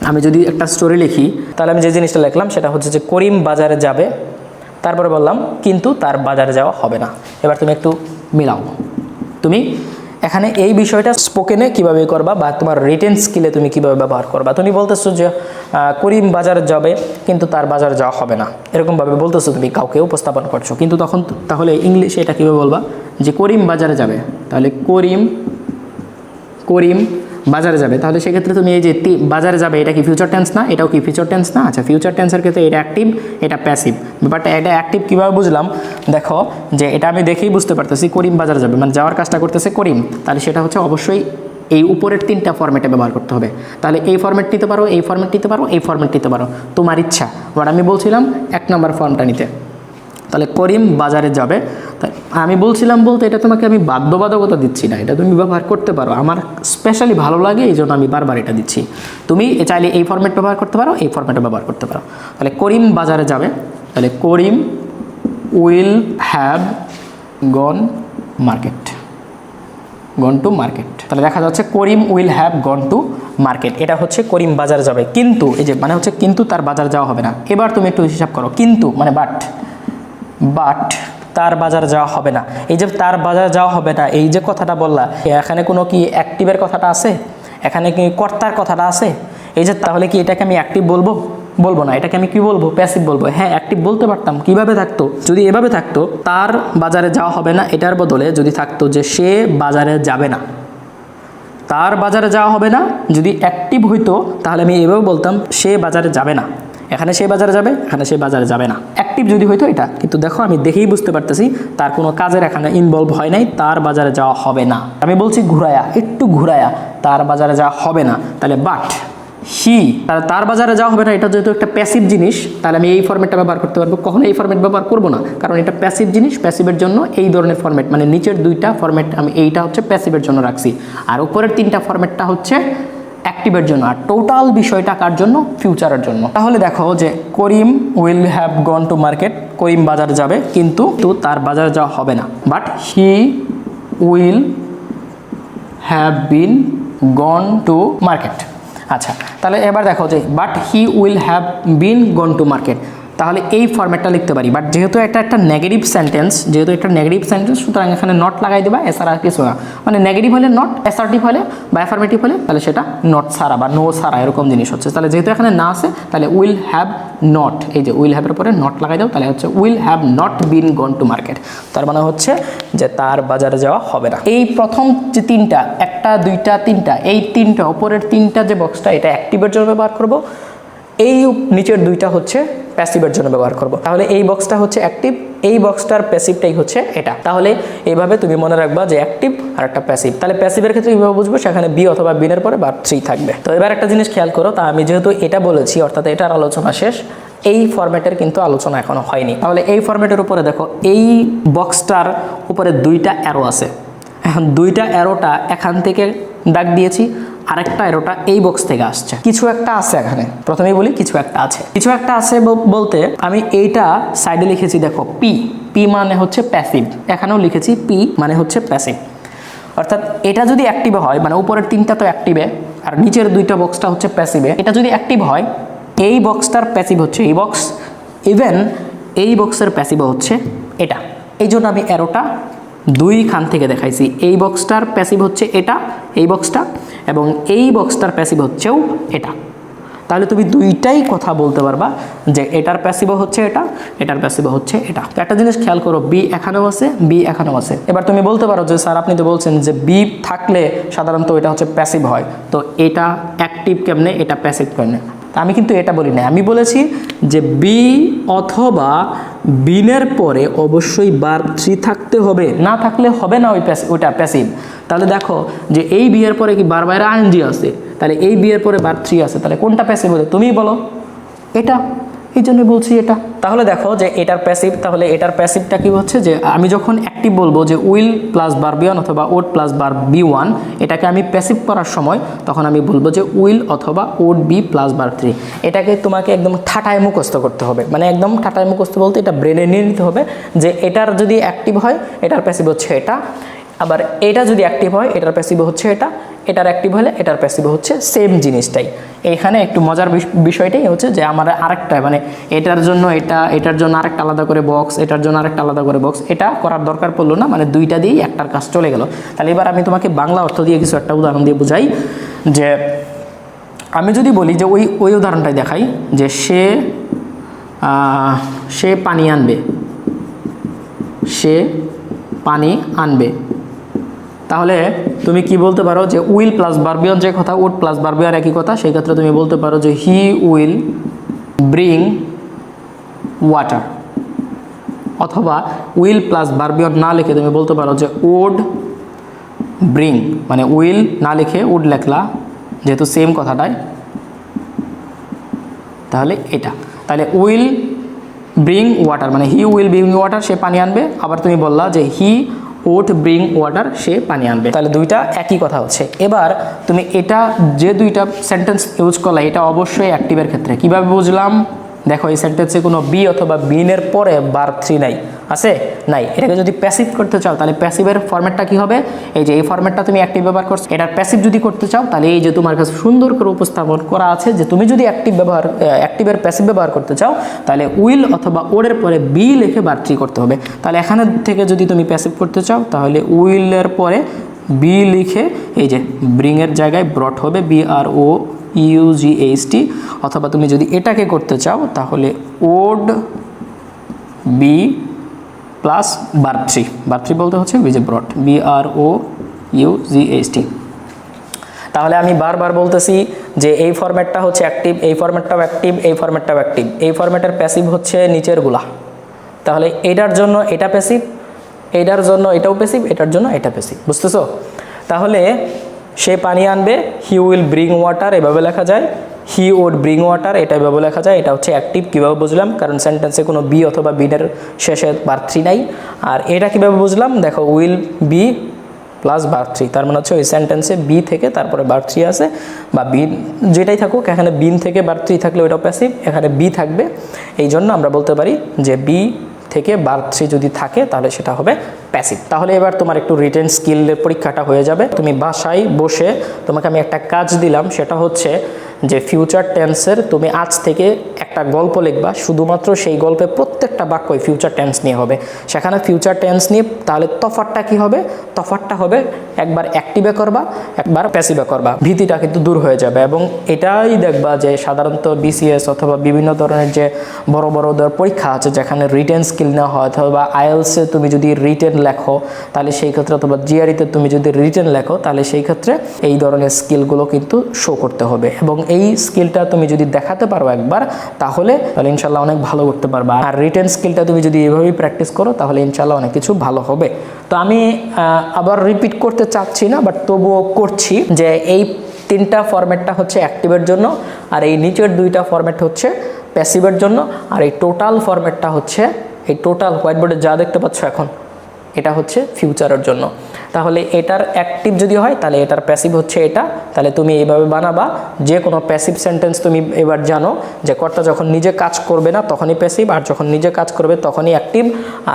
আমি যদি একটা স্টোরি লিখি, তাহলে আমি যে জিনিসটা লিখলাম সেটা হচ্ছে যে করিম বাজারে যাবে, তারপরে বললাম কিন্তু তার বাজারে যাওয়া হবে না। এবার তুমি একটু মিলাও, তুমি এখানে এই বিষয়টা স্পোকেনে কীভাবে করবা বা তোমার রিটেন স্কিলে তুমি কীভাবে ব্যবহার করবা। তুমি বলতেছো যে করিম বাজারে যাবে কিন্তু তার বাজারে যাওয়া হবে না, এরকমভাবে বলতেছো, তুমি কাউকে উপস্থাপন করছো। কিন্তু তখন তাহলে ইংলিশে এটা কীভাবে বলবা? যে করিম বাজারে যাবে, তাহলে করিম বাজারে যাবে, তাহলে সেক্ষেত্রে তুমি এই যে বাজারে যাবে, এটা কি ফিউচার টেন্স না? এটাও কি ফিউচার টেন্স না? আচ্ছা, ফিউচার টেন্সের ক্ষেত্রে এটা অ্যাক্টিভ, এটা প্যাসিভ। ব্যাপারটা এটা অ্যাক্টিভ কীভাবে বুঝলাম? দেখো যে এটা আমি দেখেই বুঝতে পারতেছি, করিম বাজারে যাবে মানে যাওয়ার কাজটা করতেছে করিম, তাহলে সেটা হচ্ছে অবশ্যই এই উপরের 3টা ফরম্যাটে ব্যবহার করতে হবে। তাহলে এই ফরম্যাট নিতে পারো, এই ফরম্যাট নিতে পারো, এই ফরম্যাট নিতে পারো, তোমার ইচ্ছা। বাট আমি বলছিলাম 1 নম্বর ফর্মটা নিতে। তাহলে করিম বাজারে যাবে, আমি বলছিলাম বলতে এটা তোমাকে আমি বাধ্যবাধকতা দিচ্ছি না, এটা তুমি ব্যবহার করতে পারো, আমার স্পেশালি ভালো লাগে এই জন্য আমি বারবার এটা দিচ্ছি। তুমি চাইলে এই ফরম্যাট ব্যবহার করতে পারো, এই ফরম্যাটে ব্যবহার করতে পারো। তাহলে করিম বাজারে যাবে, তাহলে Karim will have gone to market. তাহলে দেখা যাচ্ছে Karim will have gone to market, এটা হচ্ছে করিম বাজারে যাবে, কিন্তু এই যে মানে হচ্ছে কিন্তু তার বাজার যাওয়া হবে না। এবার তুমি একটু হিসাব করো, কিন্তু মানে বাট তার বাজার যাওয়া হবে না, এই যে তার বাজার যাওয়া হবে না, এই যে কথাটা বললা, এখানে কোনো কি অ্যাক্টিভের কথাটা আছে? এখানে কি কর্তার কথাটা আছে? এই যে তাহলে কি এটাকে আমি অ্যাক্টিভ বলবো না, এটাকে আমি কি বলবো? প্যাসিভ বলবো। হ্যাঁ, অ্যাক্টিভ বলতে পারতাম, কিভাবে থাকতো? যদি এভাবে থাকতো তার বাজারে যাওয়া হবে না, এটার বদলে যদি থাকতো যে সে বাজারে যাবে না, তার বাজারে যাওয়া হবে না, যদি অ্যাক্টিভ হইতো তাহলে আমি এভাবে বলতাম সে বাজারে যাবে না। এখানে সে বাজারে যাবে, এখানে সে বাজারে যাবে না, অ্যাক্টিভ যদি হইতো এটা, কিন্তু দেখো আমি দেখেই বুঝতে পারতেছি তার কোনো কাজের এখানে ইনভলভ হয় নাই, তার বাজারে যাওয়া হবে না। আমি বলছি ঘুরায়া, একটু ঘুরায়া, তার বাজারে যাওয়া হবে না। তাহলে বাট হি, তার বাজারে যাওয়া হবে না, এটা যেহেতু একটা প্যাসিভ জিনিস, তাহলে আমি এই ফরম্যাটটা ব্যবহার করতে পারবো। কখনো এই ফরম্যাট ব্যবহার করবো না, কারণ এটা প্যাসিভ জিনিস। প্যাসিভের জন্য এই ধরনের ফরম্যাট, মানে নিচের দুইটা ফরম্যাট আমি এইটা হচ্ছে প্যাসিভের জন্য রাখছি, আর উপরের তিনটা ফরম্যাটটা হচ্ছে অ্যাক্টিভের জন্য, আর টোটাল বিষয়টা কার জন্য? ফিউচারের জন্য। তাহলে দেখো যে Karim will have gone to market, Karim বাজারে যাবে, কিন্তু তার বাজারে যাওয়া হবে না। But he will have been gone to market. আচ্ছা, তাহলে এবার দেখো যে but he will have been gone to market, তাহলে এই ফরম্যাটটা লিখতে পারি। বাট যেহেতু এটা একটা নেগেটিভ সেন্টেন্স, সুতরাং এখানে নট লাগাই দেবা, এছাড়া আর কিছু না। মানে নেগেটিভ হলে নট, অ্যাসার্টিভ হলে বা অ্যাফার্মেটিভ হলে তাহলে সেটা নট ছাড়া বা নো ছাড়া এরকম জিনিস হচ্ছে। তাহলে যেহেতু এখানে না আছে, তাহলে উইল হ্যাভ নট, এই যে উইল হ্যাভের পরে নট লাগাই দাও, তাহলে হচ্ছে will have not been gone to market. তার মানে হচ্ছে যে তার বাজারে যাওয়া হবে না। এই প্রথম যে তিনটা, একটা দুইটা তিনটা, এই তিনটা উপরের তিনটা যে বক্সটা, এটা অ্যাক্টিভের জন্য ব্যবহার করব, এই নিচের দুইটা হচ্ছে প্যাসিভের জন্য ব্যবহার করব। তাহলে এই বক্সটা হচ্ছে অ্যাক্টিভ, এই বক্সটার প্যাসিভটাই হচ্ছে এটা। তাহলে এইভাবে তুমি মনে রাখবা যে অ্যাক্টিভ আর একটা প্যাসিভ। তাহলে প্যাসিভের ক্ষেত্রে কীভাবে বুঝবো? সেখানে বি অথবা বিনের পরে বা 3 থাকবে। তো এবার একটা জিনিস খেয়াল করো, তা আমি যেহেতু এটা বলেছি, অর্থাৎ এটার আলোচনা শেষ, এই ফরম্যাটের কিন্তু আলোচনা এখনো হয়নি। তাহলে এই ফরম্যাটের উপরে দেখো, এই বক্সটার উপরে দুইটা অ্যারো আছে। এখন দুইটা অ্যারোটা এখান থেকে দাগ দিয়েছি, আরেকটা অ্যারোটা এই বক্স থেকে আসছে। কিছু একটা আছে এখানে, প্রথমেই বলি কিছু একটা আছে। কিছু একটা আছে বলতে আমি এইটা সাইডে লিখেছি, দেখো পি, পি মানে হচ্ছে প্যাসিভ, এখানেও লিখেছি পি মানে হচ্ছে প্যাসিভ। অর্থাৎ এটা যদি অ্যাক্টিভে হয়, মানে উপরের তিনটা তো অ্যাক্টিভে আর নিচের দুইটা বক্সটা হচ্ছে প্যাসিভে, এটা যদি অ্যাক্টিভ হয়, এই বক্সটার প্যাসিভ হচ্ছে এই বক্স, ইভেন এই বক্সের প্যাসিভ হচ্ছে এটা। এই জন্য আমি অ্যারোটা দুই খান থেকে দেখাইছি। এই বক্সটার প্যাসিভ হচ্ছে এটা, এই বক্সটা, এবং এই বক্সটার প্যাসিভ হচ্ছেও এটা। তাহলে তুমি দুইটাই কথা বলতে পারবা যে এটার প্যাসিভ হচ্ছে এটা, এটার প্যাসিভ হচ্ছে এটা। তো একটা জিনিস খেয়াল করো, বি এখানেও আছে, বি এখানেও আছে। এবার তুমি বলতে পারো যে স্যার আপনি তো বলছেন যে বি থাকলে সাধারণত এটা হচ্ছে প্যাসিভ হয়, তো এটা অ্যাক্টিভ কেমনে, এটা প্যাসিভ কেমনে? আমি কিন্তু এটা বলি না, আমি বলেছি যে বি অথবা বিনের পরে অবশ্যই ভার্ব 3 থাকতে হবে, না থাকলে হবে না ওইটা প্যাসিভ। তাহলে দেখো যে এই বি এর পরে কি বারবার আইএনজি আছে, তাহলে এই বি এর পরে ভার্ব 3 আছে, তাহলে কোনটা প্যাসিভ হবে তুমিই বলো? এটা, এই জন্য বলছি এটা। তাহলে দেখো যে এটার প্যাসিভ, তাহলে এটার প্যাসিভটা কি হচ্ছে যে আমি যখন অ্যাক্টিভ বলবো যে উইল প্লাস ভার্ব বি1 অথবা ওড প্লাস ভার্ব বি1, এটাকে আমি প্যাসিভ করার সময় তখন আমি বলবো যে উইল অথবা ওড বি প্লাস ভার্ব 3। এটাকে তোমাকে একদম ঠাটায় মুখস্থ করতে হবে, মানে একদম ঠাটায় মুখস্থ বলতে এটা ব্রেনে নিয়ে নিতে হবে যে এটার যদি অ্যাক্টিভ হয় এটার প্যাসিভ হচ্ছে এটা, আবার এটা যদি অ্যাক্টিভ হয় এটার প্যাসিভ হচ্ছে এটা, এটার অ্যাক্টিভ হলে এটার প্যাসিভ হচ্ছে সেম জিনিসটাই। এইখানে একটু মজার বিষয়টাই হচ্ছে যে আমার আরেকটা, মানে এটার জন্য এটা, এটার জন্য আরেকটা আলাদা করে বক্স, এটার জন্য আরেকটা আলাদা করে বক্স, এটা করার দরকার পড়লো না, মানে দুইটা দিয়েই একটার কাজ চলে গেল। তাহলে এবার আমি তোমাকে বাংলা অর্থ দিয়ে কিছু একটা উদাহরণ দিয়ে বুঝাই। যে আমি যদি বলি যে ওই উদাহরণটাই দেখাই যে সে পানি আনবে, সে পানি আনবে, তাহলে তুমি কি বলতে পারো যে উইল প্লাস ভার্বিয়ন যে কথা, উড প্লাস ভার্বিয়ন একই কথা, সেই ক্ষেত্রে তুমি বলতে পারো যে হি উইল ব্রিং ওয়াটার, অথবা উইল প্লাস ভার্বিয়ন না লিখে তুমি বলতে পারো যে উড ব্রিং, মানে উইল না লিখে উড লেখলা যেহেতু সেম কথাটাই, তাহলে এটা। তাহলে উইল ব্রিং ওয়াটার মানে হি উইল ব্রিং ওয়াটার, সে পানি আনবে। আবার তুমি বললা যে হি উড ব্রিং ওয়াটার, সে পানি আনবে, তাহলে দুইটা একই কথা হচ্ছে। এবার তুমি এটা যে দুইটা সেন্টেন্স ইউজ করলা, এটা অবশ্যই অ্যাক্টিভের ক্ষেত্রে। কিভাবে বুঝলাম? দেখো এই সেন্টেন্সে কোনো বি অথবা বিনের পরে ভার্ব 3 নাই, আছে? নাই। এটাকে যদি প্যাসিভ করতে চাও তাহলে প্যাসিভের ফরম্যাটটা কি হবে? এই যে এই ফরম্যাটটা তুমি অ্যাক্টিভ ব্যবহার করছো, এটার প্যাসিভ যদি করতে চাও তাহলে এই যে তোমার কাছে সুন্দর করে উপস্থাপন করা আছে যে তুমি যদি অ্যাক্টিভের প্যাসিভ ব্যবহার করতে চাও তাহলে উইল অথবা ওডের পরে বি লিখে ভার্ব 3 করতে হবে। তাহলে এখানে থেকে যদি তুমি প্যাসিভ করতে চাও তাহলে উইলের পরে বি লিখে এই যে ব্রিংয়ের জায়গায় ব্রট হবে, BROUGHT, অথবা তুমি যদি এটাকে করতে চাও তাহলে ওড বি প্লাস ভার্ব 3 বলতে হচ্ছে যে ব্রট, BROUGHT। তাহলে আমি বারবার বলতেছি যে এই ফরম্যাটটা হচ্ছে অ্যাক্টিভ, এই ফরম্যাটটাও অ্যাক্টিভ, এই ফরম্যাটটাও অ্যাক্টিভ। এই ফরম্যাটের প্যাসিভ হচ্ছে নিচেরগুলা, তাহলে এটার জন্য এটা প্যাসিভ, এটার জন্য এটাও প্যাসিভ, এটার জন্য এটা প্যাসিভ, বুঝতেছো? তাহলে সে পানি আনবে, হি উইল ব্রিং ওয়াটার এভাবে লেখা যায়, হি উড ব্রিং ওয়াটার এটা এভাবে লেখা যায়। এটা হচ্ছে অ্যাক্টিভ। কীভাবে বুঝলাম? কারণ সেন্টেন্সে কোনো বি অথবা বিনের শেষে ভার্ব থ্রি নাই। আর এটা কীভাবে বুঝলাম? দেখো, will be plus verb three, তার মানে হচ্ছে ওই সেন্টেন্সে বি থেকে তারপরে ভার্ব থ্রি আছে, বা বি যেটাই থাকুক, এখানে বিন থেকে ভার্ব থ্রি থাকলে ওইটাও প্যাসিভ, এখানে বি থাকবে। এই জন্য আমরা বলতে পারি যে বি থেকে ভার্ব থ্রি যদি থাকে তাহলে সেটা হবে প্যাসিভ। তাহলে এবার তোমার একটু রিটেন স্কিলের পরীক্ষাটা হয়ে যাবে। তুমি বাসায় বসে তোমাকে আমি একটা কাজ দিলাম, সেটা হচ্ছে যে ফিউচার টেন্সের তুমি আজ থেকে একটা গল্প লিখবা, শুধুমাত্র সেই গল্পে প্রত্যেকটা বাক্যই ফিউচার টেন্স নিয়ে হবে। সেখানে ফিউচার টেন্স নিয়ে তাহলে তফাৎটা কি হবে? তফাৎটা হবে একবার অ্যাক্টিভে করবা, একবার প্যাসিভে করবা, ভীতিটা কিন্তু দূর হয়ে যাবে। এবং এটাই দেখবা যে সাধারণত বিসিএস অথবা বিভিন্ন ধরনের যে বড় বড় পরীক্ষা আছে যেখানে রিটেন স্কিল নেওয়া হয়, অথবা আইএলসে তুমি যদি রিটেন লেখো তাহলে সেই ক্ষেত্রে, অথবা জিআরইতে তুমি যদি রিটেন লেখো তাহলে সেই ক্ষেত্রে এই ধরনের স্কিলগুলো কিন্তু শো করতে হবে। এবং এই স্কিলটা তুমি যদি দেখাতে পারো একবার, তাহলে ইনশাল্লাহ অনেক ভালো করতে পারবা। আর রিটেন স্কিলটা তুমি যদি এভাবেই প্র্যাকটিস করো তাহলে ইনশাল্লাহ অনেক কিছু ভালো হবে। তো আমি আবার রিপিট করতে চাচ্ছি না, বাট তবুও করছি যে এই তিনটা ফরম্যাটটা হচ্ছে অ্যাক্টিভের জন্য, আর এই নিচের দুইটা ফরম্যাট হচ্ছে প্যাসিভের জন্য, আর এই টোটাল ফরম্যাটটা হচ্ছে, এই টোটাল হোয়াইট বোর্ডে যা দেখতে পাচ্ছ এখন, এটা হচ্ছে ফিউচারের জন্য। তাহলে এটার অ্যাক্টিভ যদি হয় তাহলে এটার প্যাসিভ হচ্ছে এটা। তাহলে তুমি এইভাবে বানাবা, যে কোনো প্যাসিভ সেন্টেন্স তুমি এবার জানো যে কর্তা যখন নিজে কাজ করবে না তখনই প্যাসিভ, আর যখন নিজে কাজ করবে তখনই অ্যাক্টিভ।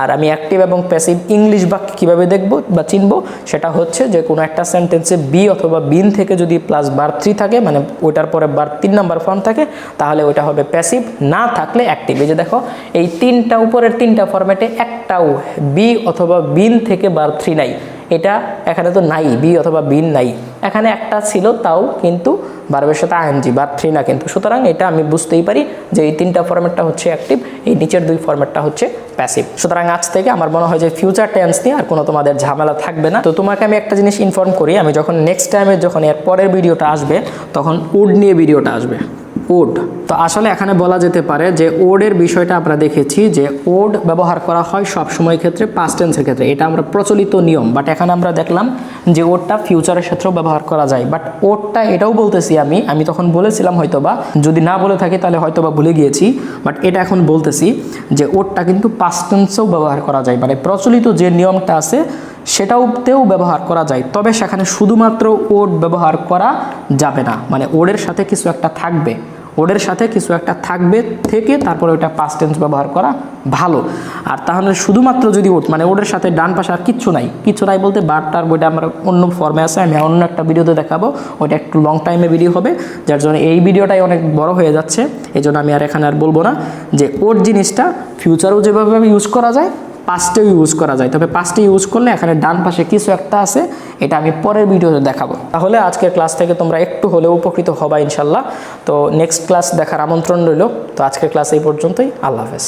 আর আমি অ্যাক্টিভ এবং প্যাসিভ ইংলিশ বাক্য কীভাবে দেখব বা চিনব, সেটা হচ্ছে যে কোনো একটা সেন্টেন্সে বি অথবা বিন থেকে যদি প্লাস ভার্ব থ্রি থাকে, মানে ওইটার পরে ভার্ব তিন নাম্বার ফর্ম থাকে, তাহলে ওইটা হবে প্যাসিভ, না থাকলে অ্যাক্টিভ। এই যে দেখো, এই তিনটা উপরের তিনটা ফরম্যাটে একটাও বি অথবা বিন থেকে ভার্ব থ্রি নাই। এটা এখানে তো নাই, বি অথবা বিন নাই, এখানে একটা ছিল তাও কিন্তু ভার্বের সাথে আইএনজি, ভার্ব থ্রি না কিন্তু। সুতরাং এটা আমি বুঝতেই পারি যে এই তিনটা ফরম্যাটটা হচ্ছে অ্যাক্টিভ, এই নিচের দুই ফরম্যাটটা হচ্ছে প্যাসিভ। সুতরাং আজ থেকে আমার মনে হয় যে ফিউচার টেন্স নিয়ে আর কোনো তোমাদের ঝামেলা থাকবে না। তো তোমাকে আমি একটা জিনিস ইনফর্ম করি, আমি যখন নেক্সট টাইমে যখন এর পরের ভিডিওটা আসবে তখন উড নিয়ে ভিডিওটা আসবে, ওড। তো আসলে এখানে বলা যেতে পারে যে ওডের বিষয়টা আমরা দেখেছি যে ওড ব্যবহার করা হয় সব সময় ক্ষেত্রে পাস্ট টেন্সের ক্ষেত্রে, এটা আমরা প্রচলিত নিয়ম। বাট এখানে আমরা দেখলাম যে ওডটা ফিউচারের ক্ষেত্রেও ব্যবহার করা যায়। বাট ওডটা এটাও বলতেছি আমি তখন বলেছিলাম, হয়তোবা যদি না বলে থাকি তাহলে হয়তোবা ভুলে গিয়েছি, বাট এটা এখন বলতেছি যে ওডটা কিন্তু পাস্ট টেন্সেও ব্যবহার করা যায়, মানে প্রচলিত যে নিয়মটা আছে সেটাওতেও ব্যবহার করা যায়। তবে সেখানে শুধুমাত্র ওড ব্যবহার করা যাবে না, মানে ওডের সাথে কিছু একটা থাকবে, ওডের সাথে কিছু একটা থাকবে থেকে তারপরে ওইটা পাস্ট টেন্স ব্যবহার করা ভালো। আর তাহলে শুধুমাত্র যদি ওড, মানে ওডের সাথে ডান পাশে আর কিচ্ছু নাই বলতে বারটার বইটা আমার অন্য ফর্মে আছে, আমি অন্য একটা ভিডিওতে দেখাবো, ওইটা একটু লং টাইমে ভিডিও হবে, যার জন্য এই ভিডিওটাই অনেক বড় হয়ে যাচ্ছে। এই জন্য আমি আর এখানে আর বলবো না যে ওড জিনিসটা ফিউচারেও যেভাবে ইউজ করা যায় পাস্টেও ইউজ করা যায়, তবে পাস্টে ইউজ করলে এখানে ডান পাশে কিছু একটা আছে, এটা আমি পরের ভিডিওতে দেখাবো। তাহলে আজকের ক্লাস থেকে তোমরা একটু হলেও উপকৃত হবা ইনশাল্লাহ। তো নেক্সট ক্লাস দেখার আমন্ত্রণ রইল। তো আজকের ক্লাস এই পর্যন্তই, আল্লাহ হাফেজ।